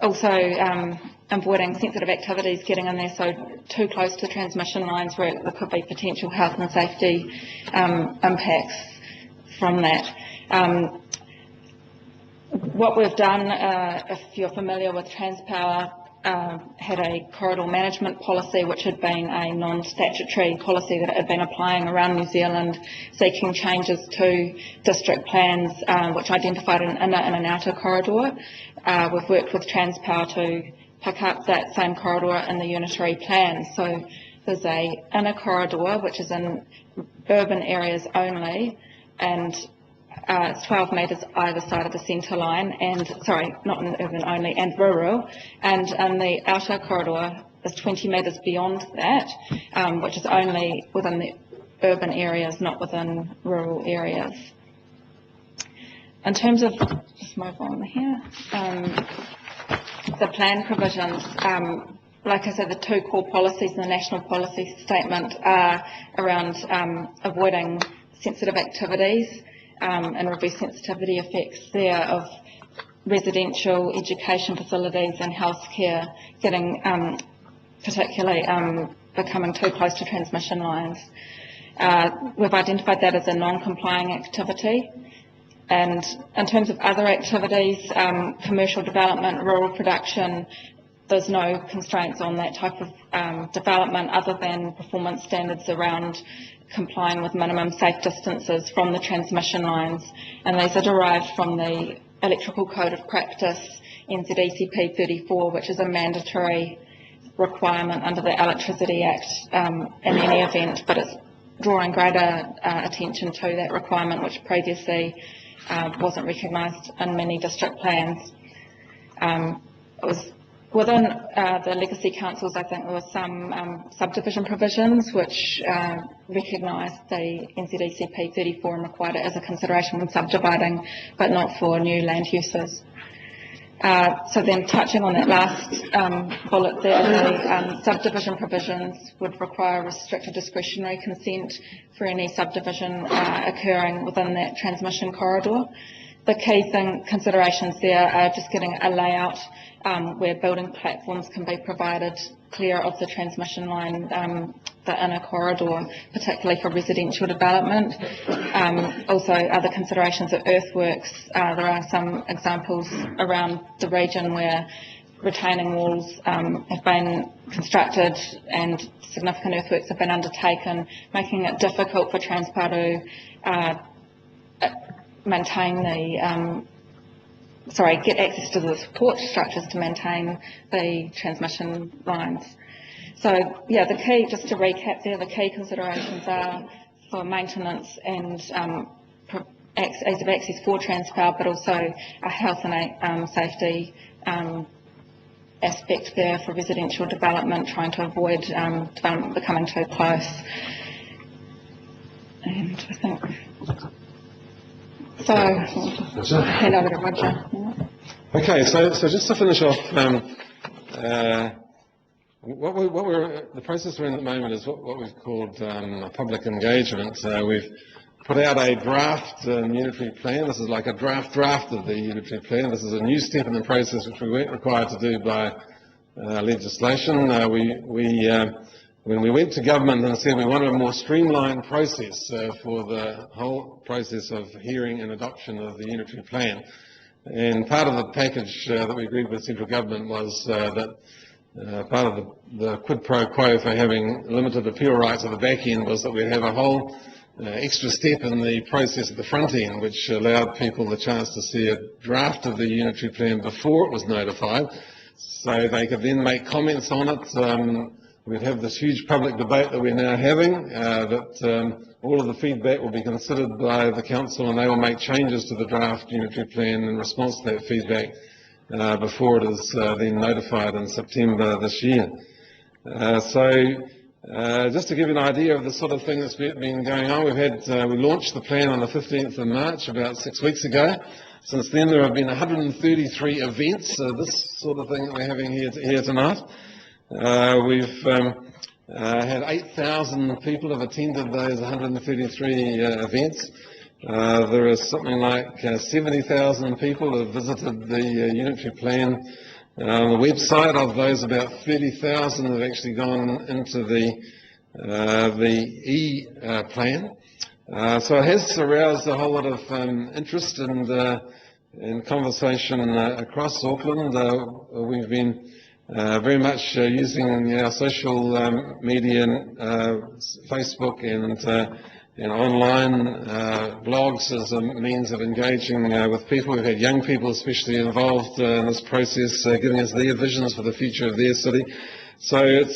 also avoiding sensitive activities getting in there so too close to transmission lines where there could be potential health and safety impacts from that. What we've done, if you're familiar with Transpower, had a corridor management policy which had been a non-statutory policy that it had been applying around New Zealand, seeking changes to district plans which identified an inner and an outer corridor. We've worked with Transpower to pick up that same corridor in the Unitary plan. So there's a inner corridor which is in urban areas only, and it's 12 metres either side of the centre line, and sorry, not in urban only, and rural, and the outer corridor is 20 metres beyond that, which is only within the urban areas, not within rural areas. In terms of, just move on here, the plan provisions, like I said, the two core policies in the National Policy Statement are around avoiding sensitive activities and reverse sensitivity effects there of residential, education facilities and healthcare getting particularly becoming too close to transmission lines. We've identified that as a non-complying activity. And in terms of other activities, commercial development, rural production, there's no constraints on that type of development other than performance standards around complying with minimum safe distances from the transmission lines, and these are derived from the Electrical Code of Practice, NZECP 34, which is a mandatory requirement under the Electricity Act in any event, but it's drawing greater attention to that requirement, which previously wasn't recognised in many district plans. It was within the legacy councils, I think there were some subdivision provisions which recognised the NZECP 34 and required it as a consideration when subdividing, but not for new land uses. So then touching on that last bullet there, the subdivision provisions would require restricted discretionary consent for any subdivision occurring within that transmission corridor. The key considerations there are just getting a layout where building platforms can be provided clear of the transmission line, the inner corridor, particularly for residential development. Also other considerations of earthworks. There are some examples around the region where retaining walls have been constructed and significant earthworks have been undertaken, making it difficult for Transpower to maintain the get access to the support structures to maintain the transmission lines. So, yeah, the key, just to recap there, the key considerations are for maintenance and ease of access for Transpower, but also a health and safety aspect there for residential development, trying to avoid development becoming too close. And I think so. Hand over to Roger. Okay, so just to finish off, the process we're in at the moment is what we've called public engagement. We've put out a draft unitary plan. This is like a draft of the unitary plan. This is a new step in the process which we weren't required to do by legislation. When we went to government and said we wanted a more streamlined process for the whole process of hearing and adoption of the unitary plan, and part of the package that we agreed with central government was that part of the quid pro quo for having limited appeal rights at the back end was that we'd have a whole extra step in the process at the front end, which allowed people the chance to see a draft of the unitary plan before it was notified, so they could then make comments on it. We'd have this huge public debate that we're now having, that all of the feedback will be considered by the council and they will make changes to the draft unitary plan in response to that feedback before it is then notified in September this year. Just to give you an idea of the sort of thing that's been going on, we launched the plan on the 15th of March, about 6 weeks ago. Since then there have been 133 events, this sort of thing that we're having here tonight. We've had 8,000 people have attended those 133 events. There is something like 70,000 people have visited the unitary plan on the website. Of those, about 30,000 have actually gone into the e-plan. So it has aroused a whole lot of interest and conversation across Auckland. We've been very much using our social media, Facebook and online blogs as a means of engaging with people. We've had young people especially involved in this process, giving us their visions for the future of their city. So it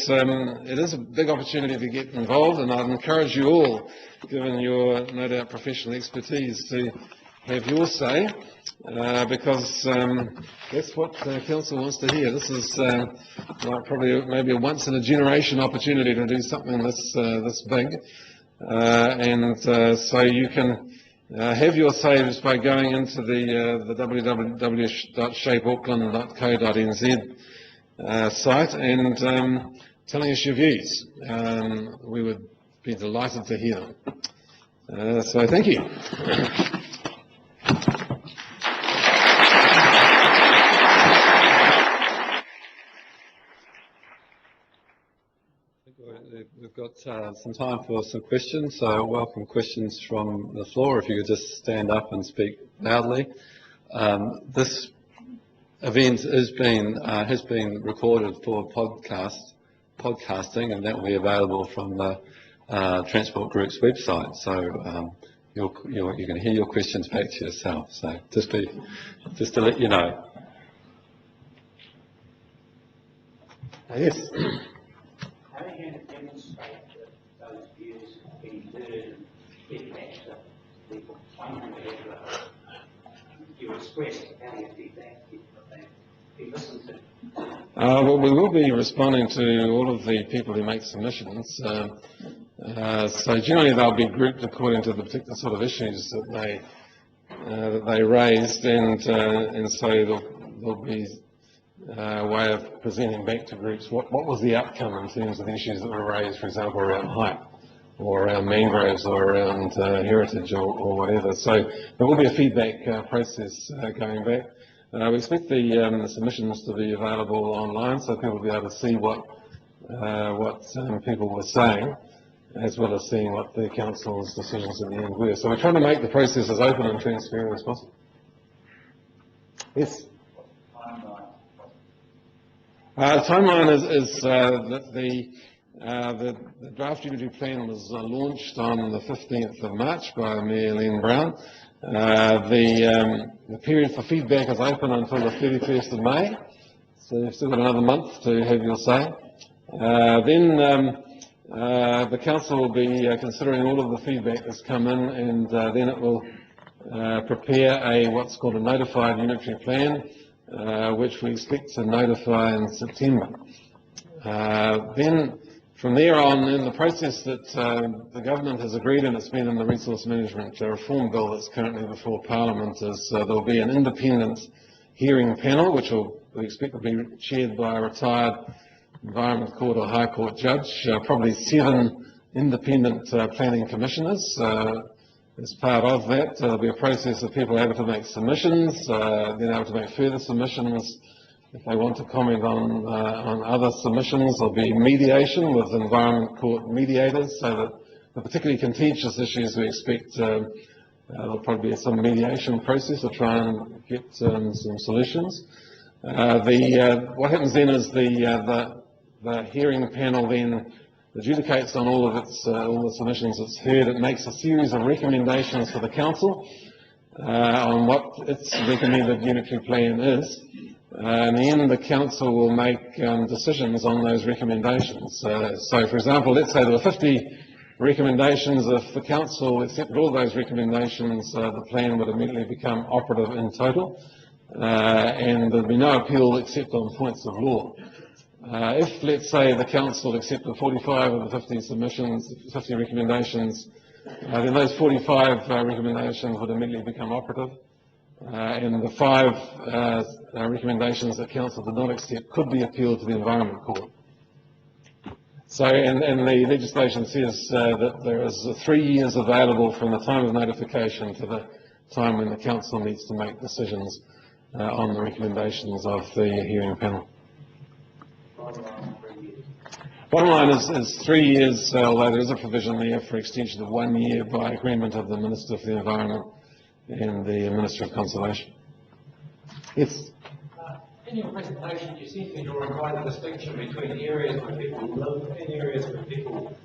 is a big opportunity to get involved, and I'd encourage you all, given your no doubt professional expertise, to have your say, because that's what council wants to hear. This is like probably maybe a once in a generation opportunity to do something this big. So you can have your say just by going into the www.shapeauckland.co.nz site and telling us your views. We would be delighted to hear them. So thank you. We've got some time for some questions, so welcome questions from the floor. If you could just stand up and speak loudly. This event has been recorded for podcasting, and that will be available from the Transport Group's website. So you can hear your questions back to yourself. So just to let you know. Yes. How are you going to demonstrate that those views have been heard and fed back to people? You expressed how you feedback be listened to? Well, we will be responding to all of the people who make submissions. So generally they'll be grouped according to the particular sort of issues that they raised, and so there'll be a way of presenting back to groups what was the outcome in terms of the issues that were raised, for example, around height, or around mangroves, or around heritage, or whatever. So there will be a feedback process going back. We expect the submissions to be available online, so people will be able to see what people were saying, as well as seeing what the council's decisions in the end were. So we're trying to make the process as open and transparent as possible. Yes. The timeline is that the draft Unitary Plan was launched on the 15th of March by Mayor Len Brown. The period for feedback is open until the 31st of May, so you've still got another month to have your say. Then the Council will be considering all of the feedback that's come in, and then it will prepare what's called a notified Unitary Plan, which we expect to notify in September. Then from there on, in the process that the government has agreed, and it's been in the Resource Management Reform Bill that's currently before Parliament, is there'll be an independent hearing panel, which we expect to be chaired by a retired Environment Court or High Court judge, probably 7 independent planning commissioners. As part of that, there'll be a process of people able to make submissions, then able to make further submissions. If they want to comment on other submissions, there'll be mediation with Environment Court mediators, so that the particularly contentious issues we expect there'll probably be some mediation process to try and get some solutions. What happens then is the hearing panel then adjudicates on all the submissions it's heard. It makes a series of recommendations for the Council on what its recommended Unitary Plan is. In the end, the Council will make decisions on those recommendations. So, for example, let's say there were 50 recommendations. If the Council accepted all those recommendations, the plan would immediately become operative in total, and there'd be no appeal except on points of law. If, let's say, the Council accepted 45 of the 50 recommendations, then those 45 recommendations would immediately become operative. And the 5 recommendations that Council did not accept could be appealed to the Environment Court. So, and the legislation says that there is 3 years available from the time of notification to the time when the Council needs to make decisions on the recommendations of the hearing panel. Bottom line is 3 years, although there is a provision there for extension of 1 year by agreement of the Minister for the Environment and the Minister of Conservation. Yes? In your presentation, you seem to draw quite a distinction between areas where people live and areas where people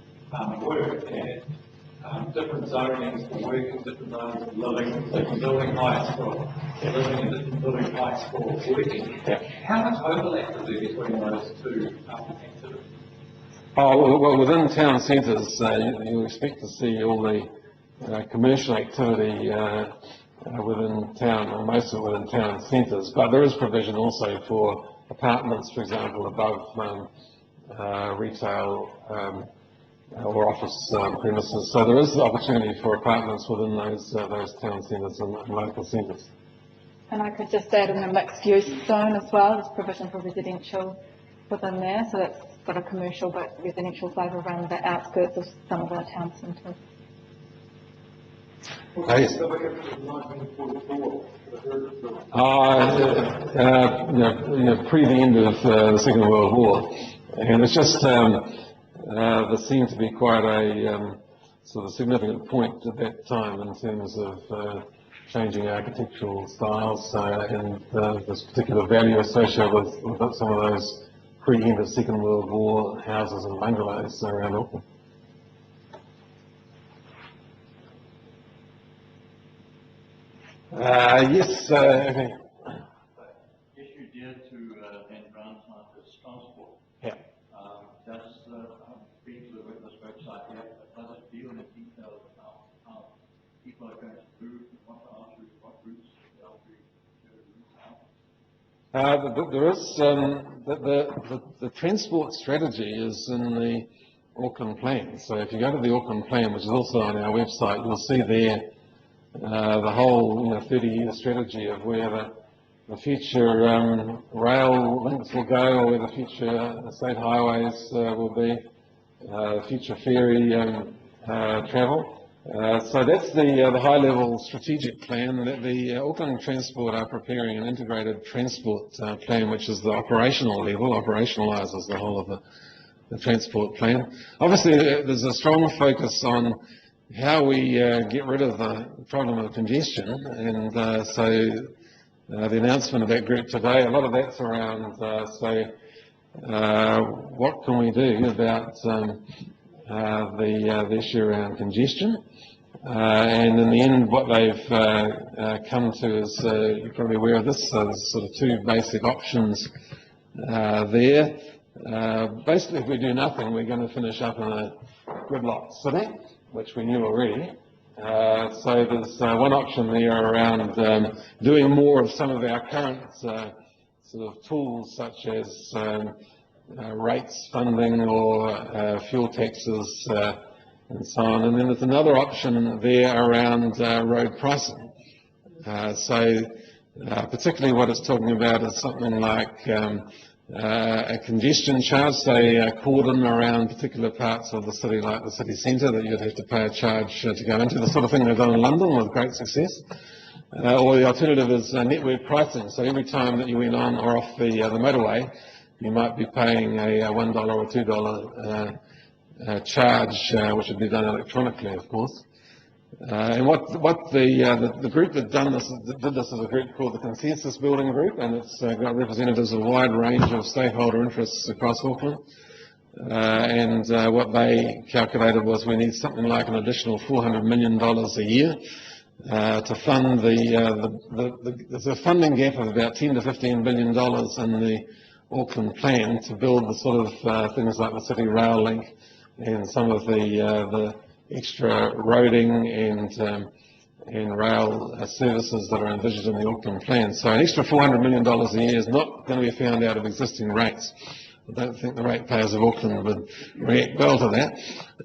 work, and different zonings for working, different zones for living, different building heights for living and different building heights for working. How much overlap is there between those two activities? Oh, well, within town centres, you expect to see all the commercial activity within town, or most of it within town centres, but there is provision also for apartments, for example, above retail or office premises. So there is opportunity for apartments within those town centres and local centres. And I could just add in the mixed use zone as well, there's provision for residential within there, so that's got a commercial but residential flavour around the outskirts of some of our town centres. Yes. Pre the end of the Second World War, and it's just there seemed to be quite a sort of significant point at that time in terms of changing architectural styles and this particular value associated with some of those pre-end of Second World War houses and bungalows around Auckland. Yes, okay. Issue dear to Van Brandt's is transport. Yeah. Does speak to the witness website here, does it deal in detail about how people are going to move, what routes they'll be out? There is the transport strategy is in the Auckland Plan. So if you go to the Auckland Plan, which is also on our website, you'll see there the whole 30-year strategy of where the future rail links will go, or where the future state highways will be, future ferry travel. So that's the high-level strategic plan. The Auckland Transport are preparing an integrated transport plan, which is the operational level, operationalises the whole of the transport plan. Obviously, there's a strong focus on how we get rid of the problem of congestion, and so the announcement of that group today, a lot of that's around, say, what can we do about the issue around congestion? And in the end, what they've come to is, you're probably aware of this, so there's sort of two basic options there. Basically, if we do nothing, we're going to finish up in a gridlock city, which we knew already. So there's one option there around doing more of some of our current sort of tools, such as rates funding or fuel taxes and so on. And then there's another option there around road pricing. Particularly what it's talking about is something like a congestion charge, say a cordon around particular parts of the city, like the city centre, that you'd have to pay a charge to go into, the sort of thing they've done in London with great success. Or the alternative is network pricing. So every time that you went on or off the motorway, you might be paying a $1 or $2 charge, which would be done electronically, of course. And what the group that did this is a group called the Consensus Building Group, and it's got representatives of a wide range of stakeholder interests across Auckland. And what they calculated was we need something like an additional $400 million a year to fund there's a funding gap of about $10 to $15 billion in the Auckland plan to build the sort of things like the city rail link and some of the extra roading and rail services that are envisaged in the Auckland plan. So an extra $400 million a year is not going to be found out of existing rates. I don't think the ratepayers of Auckland would react well to that.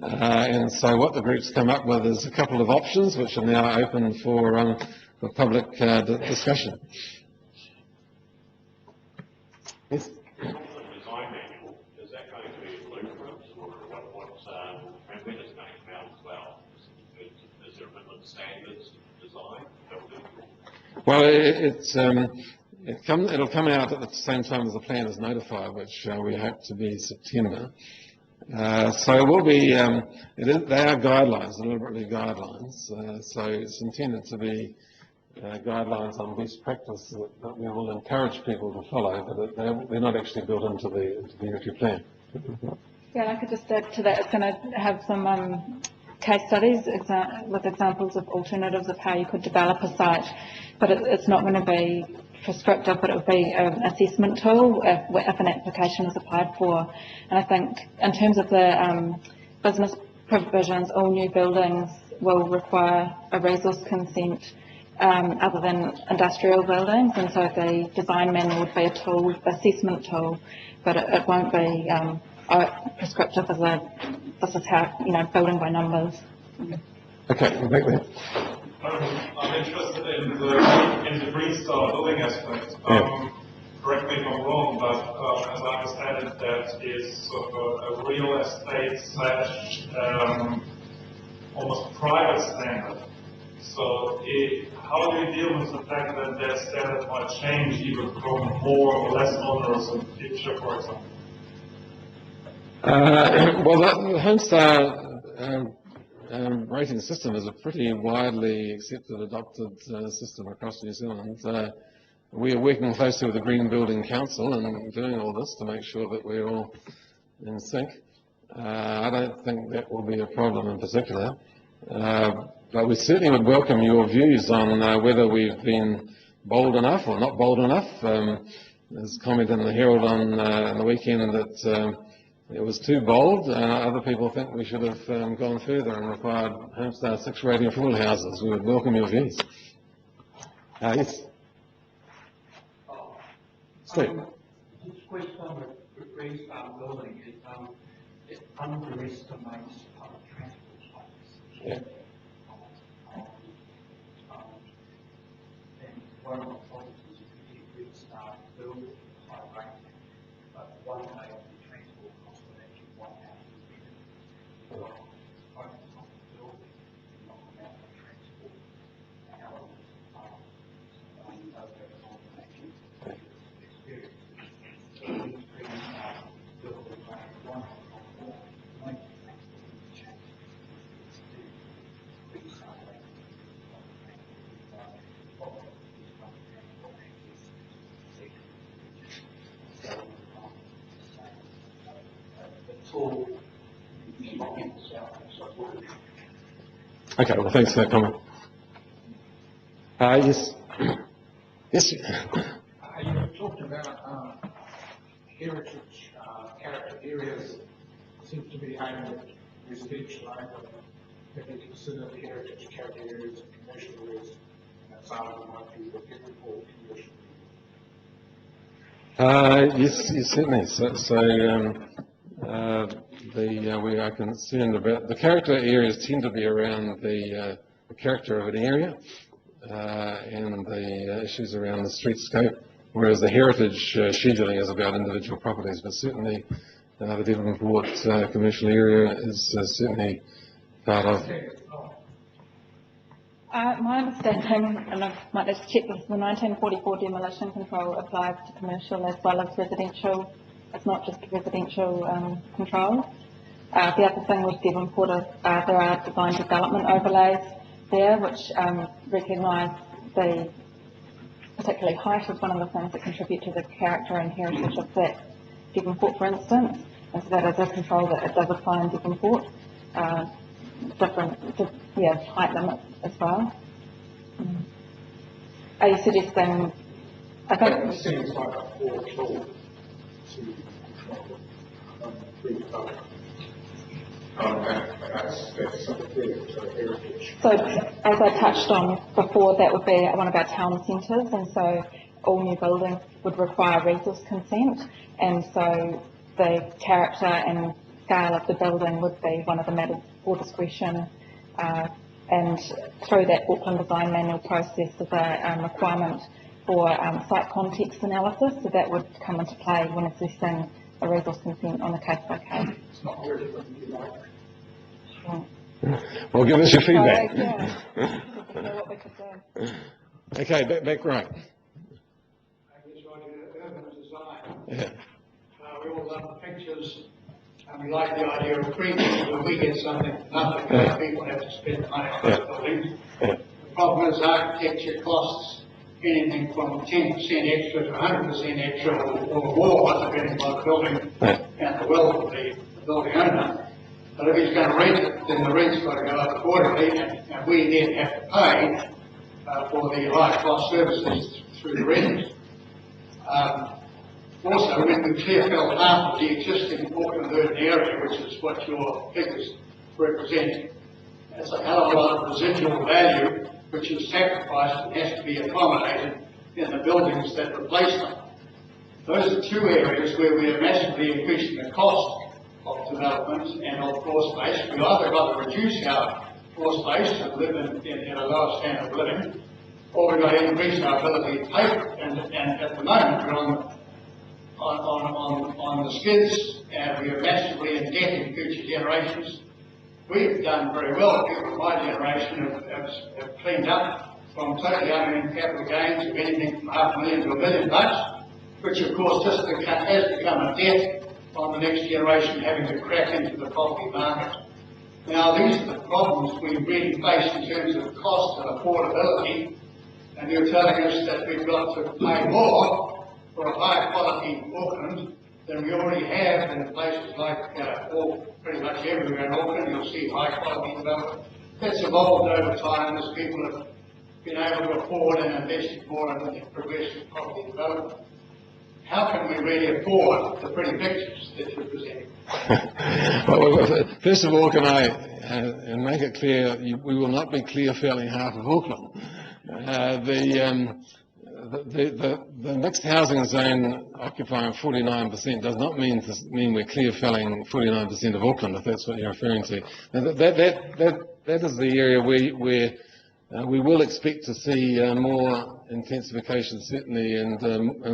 And so what the group's come up with is a couple of options which are now open for public discussion. Yes? Design manual, is that going to be a blueprint, or and when it's going to come out as well? Is there a minimum standards design built in? Well, it'll come out at the same time as the plan is notified, which we hope to be September. So it will be, they are guidelines, deliberately guidelines. So it's intended to be guidelines on best practice that we will encourage people to follow, but they're not actually built into the Unitary plan. Yeah, and I could just add to that, it's going to have some case studies with examples of alternatives of how you could develop a site, but it's not going to be prescriptive, but it would be an assessment tool if an application is applied for. And I think in terms of the business provisions, all new buildings will require a resource consent other than industrial buildings, and so the design manual would be a tool, assessment tool, but it won't be prescriptive as this is how, building by numbers. Okay, we'll make that. I'm interested in the Green Star building aspect. Correct me if I'm wrong, but as I understand it, that is sort of a real estate / almost private standard. So how do you deal with the fact that that standard might change, either become more or less onerous in the future, for example? Well, the Homestar rating system is a pretty widely accepted, adopted system across New Zealand. We are working closely with the Green Building Council and doing all this to make sure that we're all in sync. I don't think that will be a problem in particular. But we certainly would welcome your views on whether we've been bold enough or not bold enough. There's comment in the Herald on the weekend that it was too bold. Other people think we should have gone further and required Homestar 6 rating for all houses. We would welcome your views. Yes. Steve. This question on the Green Star building is it underestimates public transport sites. Yeah. And one of the problems is if you get Green Star building high rating, but one day of the transport cost would actually wipe out the benefit. Focus on the building and not about the transport elements. Does that sort of actually experience? Green Star building one make the transport change. Green Star rating. Okay, well, thanks for that comment. Yes. Yes. You talked about heritage character areas seem to be aimed at residential only. Have you considered heritage character areas and commercial areas? And some of them might be looking for commercial Yes, yes, certainly. We are concerned about the character areas tend to be around the character of an area and the issues around the streetscape, whereas the heritage scheduling is about individual properties. But certainly, the Devonport commercial area is certainly part of. My understanding, and I might just check this, the 1944 demolition control applies to commercial as well as residential. It's not just residential control. The other thing with Devonport is there are design development overlays there which recognise the, particularly height is one of the things that contribute to the character and heritage of that Devonport, for instance. And so that is a control that it does apply in Devonport. Height limits as well. Are you suggesting? I think it seems like a poor tool to control that's sympathetic to heritage. so. As I touched on before, that would be one of our town centres, and so all new buildings would require resource consent, and so the character and scale of the building would be one of the matters for discretion. And through that Auckland Design Manual process, there's a requirement for site context analysis, so that would come into play when assessing a resource consent on a case by case. It's not very different, you like. Well, give us your feedback. What we could do. Okay, back right. I guess urban design. Yeah. We all love the pictures, and we like the idea of free when we get something for nothing, people have to spend money on those buildings. The problem is architecture costs anything from 10% extra to 100% extra or more, depending on the building and the wealth of the building owner. But if he's going to rent it, then the rent's got to go up accordingly, and we then have to pay for the high cost services through the renters. Also, when we clear fell half of the existing Auckland urban area, which is what your figures represent, that's a hell of a lot of residual value which is sacrificed and has to be accommodated in the buildings that replace them. Those are two areas where we are massively increasing the cost of development and of floor space. We either got to reduce our floor space and live in a lower standard of living, or we've got to increase our ability to pay for it. And at the moment, we're on the skids, and we are massively in debt in future generations. We've done very well. People of my generation have cleaned up from totally unearned capital gains of anything from $500,000 to $1 million, which of course just has become a debt on the next generation having to crack into the property market. Now, these are the problems we really face in terms of cost and affordability, and you're telling us that we've got to pay more for a high quality Auckland than we already have in places like pretty much everywhere in Auckland. You'll see high quality development. That's evolved over time as people have been able to afford and invested more in progressive property development. How can we really afford the pretty pictures that you're presenting? Well, first of all, can I make it clear, we will not be clear felling half of Auckland. The mixed housing zone occupying 49% does not mean we're clear felling 49% of Auckland, if that's what you're referring to. Now, that is the area where we will expect to see more intensification, certainly, and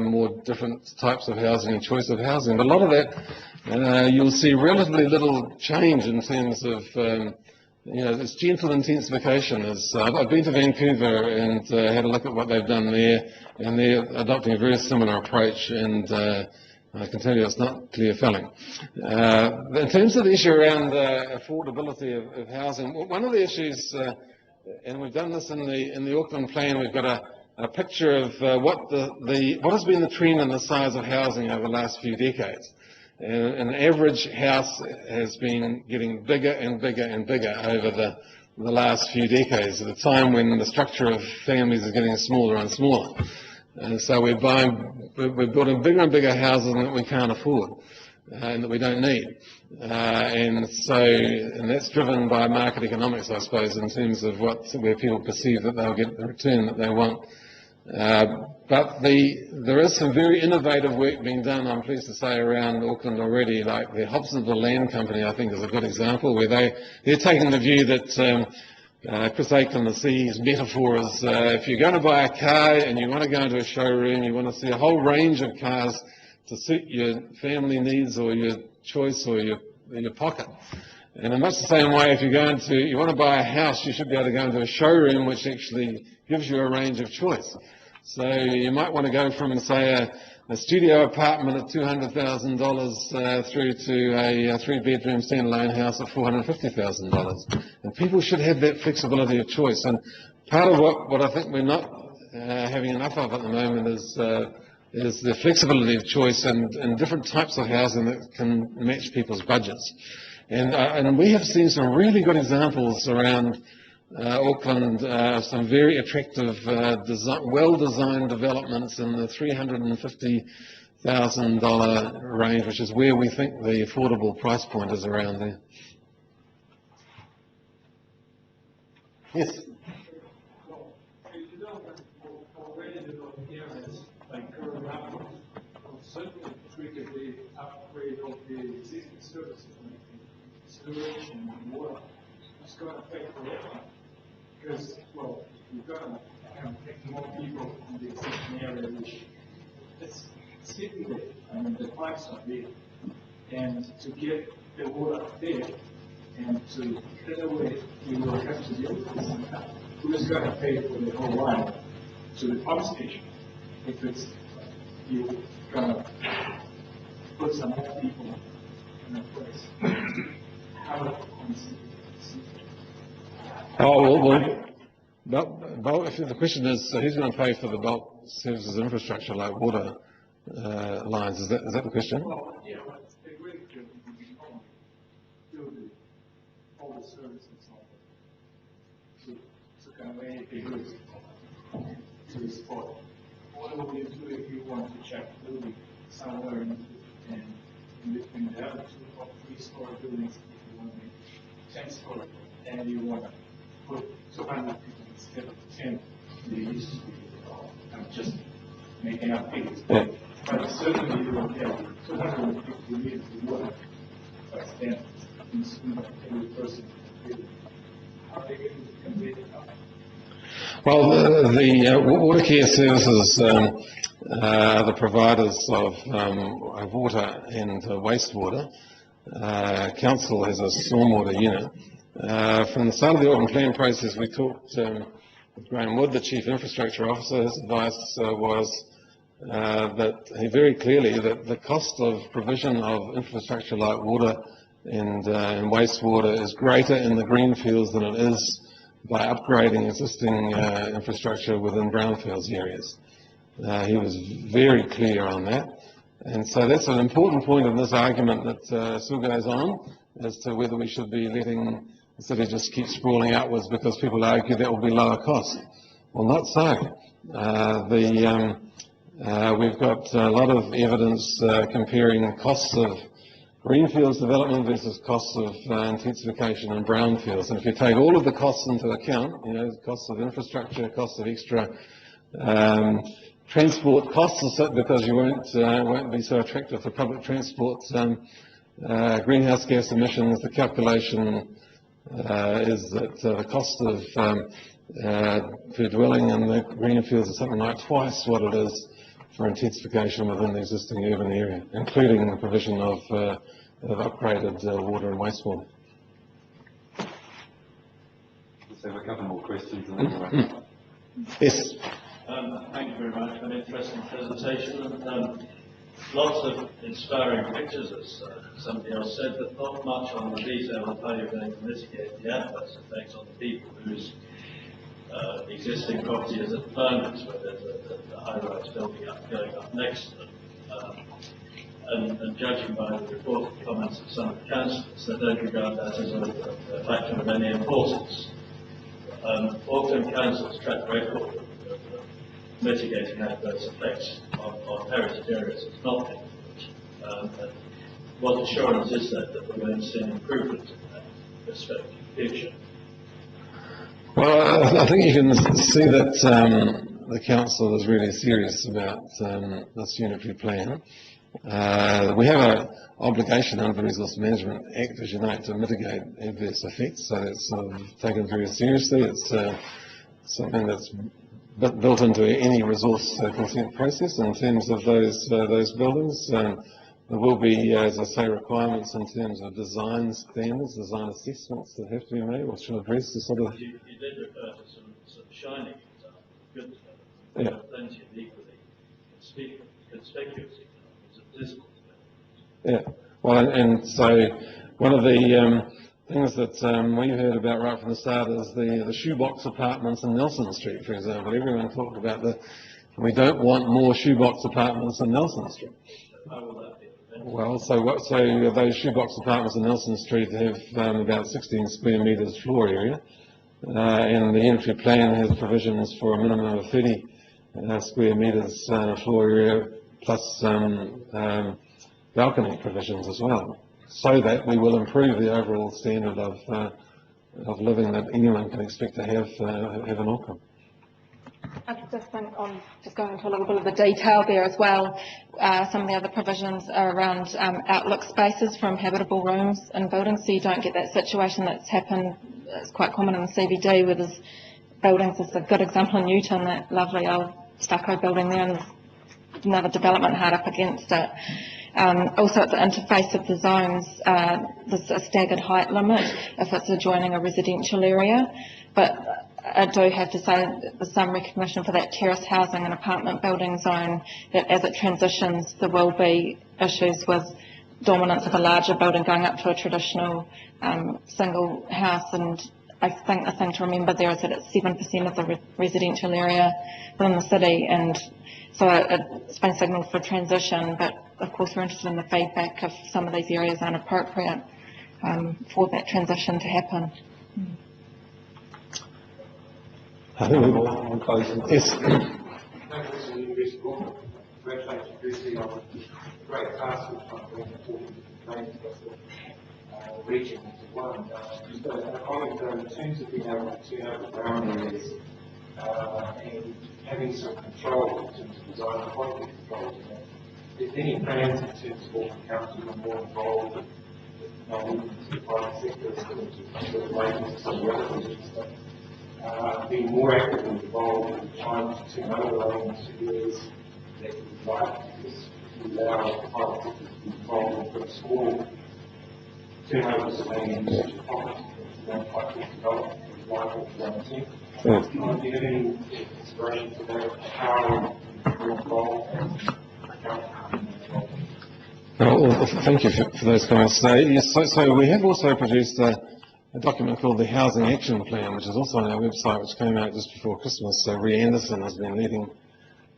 more different types of housing and choice of housing. But a lot of that, you'll see relatively little change in terms of, it's gentle intensification. I've been to Vancouver and had a look at what they've done there, and they're adopting a very similar approach, and I can tell you it's not clear felling. In terms of the issue around affordability of housing, one of the issues, and we've done this in the Auckland plan, we've got a picture of what has been the trend in the size of housing over the last few decades. And an average house has been getting bigger and bigger and bigger over the last few decades, at a time when the structure of families is getting smaller and smaller. And so we're building bigger and bigger houses that we can't afford and that we don't need. And that's driven by market economics, I suppose, in terms of where people perceive that they'll get the return that they want. But there is some very innovative work being done, I'm pleased to say, around Auckland already, like the Hobsonville Land Company, I think, is a good example, where they're taking the view that Chris Aiken, the CE's metaphor is if you're going to buy a car and you want to go into a showroom, you want to see a whole range of cars to suit your family needs or your choice or your pocket. And in much the same way, if you want to buy a house, you should be able to go into a showroom which actually gives you a range of choice. So you might want to go from, say, a studio apartment at $200,000 through to a three-bedroom standalone house at $450,000. And people should have that flexibility of choice. And part of what I think we're not having enough of at the moment is the flexibility of choice and different types of housing that can match people's budgets. And we have seen some really good examples around Auckland, some very attractive, well-designed developments in the $350,000 range, which is where we think the affordable price point is around there. Yes? Well, already developed areas like Curran Upland will certainly trigger the upgrade of the existing services, like sewage and water. It's going to pay for everyone. Because, well, you've got to take more people in the existing area, which it's sitting there. I mean, the pipes are there. And to get the water there and to get away, you will have to deal with this. Who's going to pay for the whole line to the pump station? If it's you're going to put some more people in a place. How do you see it? If the question is, who's going to pay for the bulk services infrastructure like water lines? Is that the question? Well, yeah, but they really could do all the services like that. To convey the goods to the spot. What will you do if you want to check building somewhere in between the other 2 or 3 story buildings, if you want to make 10-story, and you want to put 200 people instead of 10, they used to be. I'm just making up figures. Yeah. But certainly you will get 250 meters of water by stand in every person. How are they going to convey it out? Well, the water care services are the providers of water and wastewater. Council has a stormwater unit. From the start of the Auckland Plan process, we talked with Graham Wood, the Chief Infrastructure Officer. His advice was that he very clearly that the cost of provision of infrastructure like water and wastewater is greater in the greenfields than it is by upgrading existing infrastructure within brownfields areas. He was very clear on that. And so that's an important point in this argument that still goes on as to whether we should be letting the city just keep sprawling outwards because people argue that will be lower cost. Well, not so. We've got a lot of evidence comparing costs of greenfields development versus costs of intensification in brownfields. And if you take all of the costs into account, the costs of infrastructure, costs of extra transport costs, because you won't be so attractive for public transport, greenhouse gas emissions, the calculation is that the cost of per dwelling in the greenfields is something like twice what it is for intensification within the existing urban area, including the provision of upgraded water and wastewater. Let's have a couple more questions and then we'll wrap up. Yes. Thank you very much for an interesting presentation. Lots of inspiring pictures, as somebody else said, but not much on the detail of how you're going to mitigate the adverse effects on the people whose existing property is at the moment, where there's a high-rise building going up next to them. And judging by the reported comments of some of the councillors, they don't regard that as a factor of any importance. Auckland Council's track record of mitigating adverse effects on heritage areas is not been good. What assurance is that we're going to see an improvement in that respect in the future? Well, I think you can see that the council is really serious about this unitary plan. We have an obligation under the Resource Management Act, as you know, to mitigate adverse effects, so it's taken very seriously. It's something that's built into any resource consent process in terms of those buildings. There will be, as I say, requirements in terms of design standards, design assessments that have to be made, which will address the sort of... You did refer to some shining examples, good development, Yeah. but plenty of equally conspicuous examples of dismal development. Yeah, well, and so one of the things that we heard about right from the start is the shoebox apartments in Nelson Street, for example. Everyone talked about we don't want more shoebox apartments in Nelson Street. How will that be? Well, so those shoebox apartments in Nelson Street have about 16 square metres floor area, and the unitary plan has provisions for a minimum of 30 square metres floor area, plus balcony provisions as well, so that we will improve the overall standard of living that anyone can expect to have in Auckland. I just think on just going into a little bit of the detail there as well, some of the other provisions are around outlook spaces from habitable rooms in buildings, so you don't get that situation that's happened. It's quite common in the CBD where there's buildings. There's a good example in Newton, that lovely old stucco building there, and there's another development hard up against it. Also at the interface of the zones, there's a staggered height limit if it's adjoining a residential area, but I do have to say there's some recognition for that terrace housing and apartment building zone, that as it transitions there will be issues with dominance of a larger building going up to a traditional single house, and I think the thing to remember there is that it's 7% of the residential area within the city, and so it's been signalled for transition, but of course we're interested in the feedback if some of these areas aren't appropriate for that transition to happen. Yes. Great task of trying to bring important complaints across the region into one. Just a comment in terms of being able to turn over ground areas and having some control in terms of design and quality control. There's any plans in terms of Auckland Council being more involved with the private sector in terms of sort of labels, some of the other things and stuff, being more actively involved in trying to turn over land to areas that would like, because allow the private sector to be involved in pretty small turnovers of land usage of property and quite good development of liable development. Do you have any consideration for that, how you're involved and well, thank you for those comments. So we have also produced a document called the Housing Action Plan, which is also on our website, which came out just before Christmas. So Rhea Anderson has been leading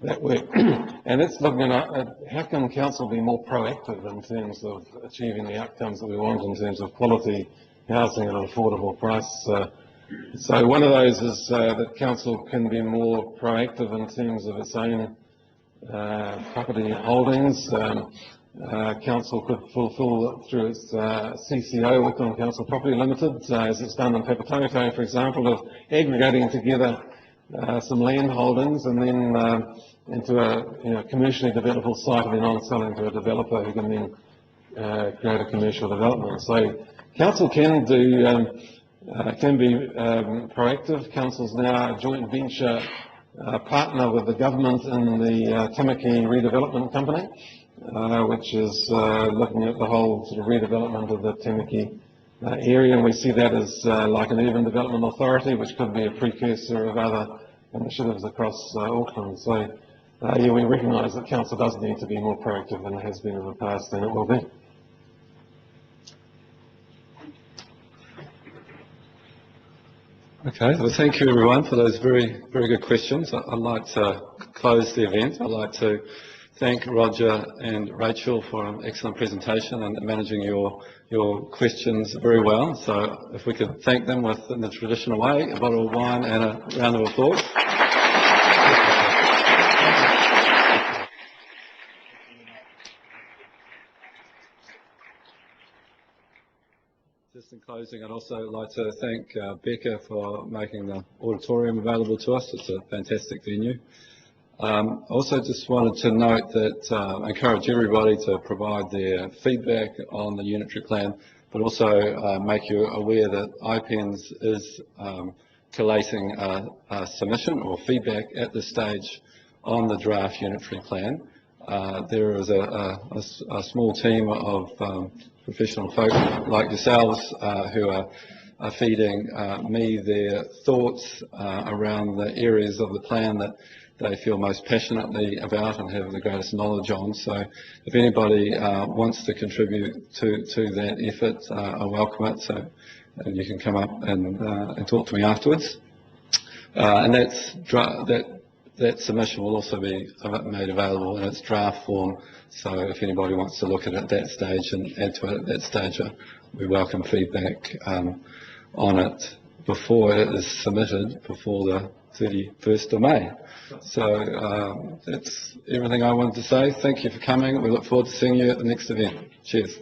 that work, and it's looking at how can council be more proactive in terms of achieving the outcomes that we want in terms of quality housing at an affordable price. So one of those is that council can be more proactive in terms of its own property holdings. Council could fulfil through its CCO, Auckland Council Property Limited, as it's done in Papatoetoe, for example, of aggregating together some land holdings and then into a commercially developable site, and then on selling to a developer who can then create a commercial development. So council can be proactive. Council's now a joint venture partner with the government in the Tamaki Redevelopment Company, which is looking at the whole sort of redevelopment of the Tamaki area, and we see that as like an urban development authority, which could be a precursor of other initiatives across Auckland. So yeah, we recognise that council does need to be more proactive than it has been in the past, and it will be. Okay, well, thank you, everyone, for those very, very good questions. I'd like to close the event. I'd like to thank Roger and Rachel for an excellent presentation and managing your questions very well. So if we could thank them in the traditional way, a bottle of wine and a round of applause. Just in closing, I'd also like to thank Becca for making the auditorium available to us. It's a fantastic venue. Also just wanted to note that encourage everybody to provide their feedback on the Unitary Plan, but also make you aware that IPENZ is collating a submission or feedback at this stage on the draft Unitary Plan. There is a small team of professional folk like yourselves who are feeding me their thoughts around the areas of the plan that they feel most passionately about and have the greatest knowledge on. So if anybody wants to contribute to that effort, I welcome it. So and you can come up and talk to me afterwards. And that submission will also be made available in its draft form. So if anybody wants to look at it at that stage and add to it at that stage, we welcome feedback on it before it is submitted, before the 31st of May. So that's everything I wanted to say. Thank you for coming. We look forward to seeing you at the next event. Cheers.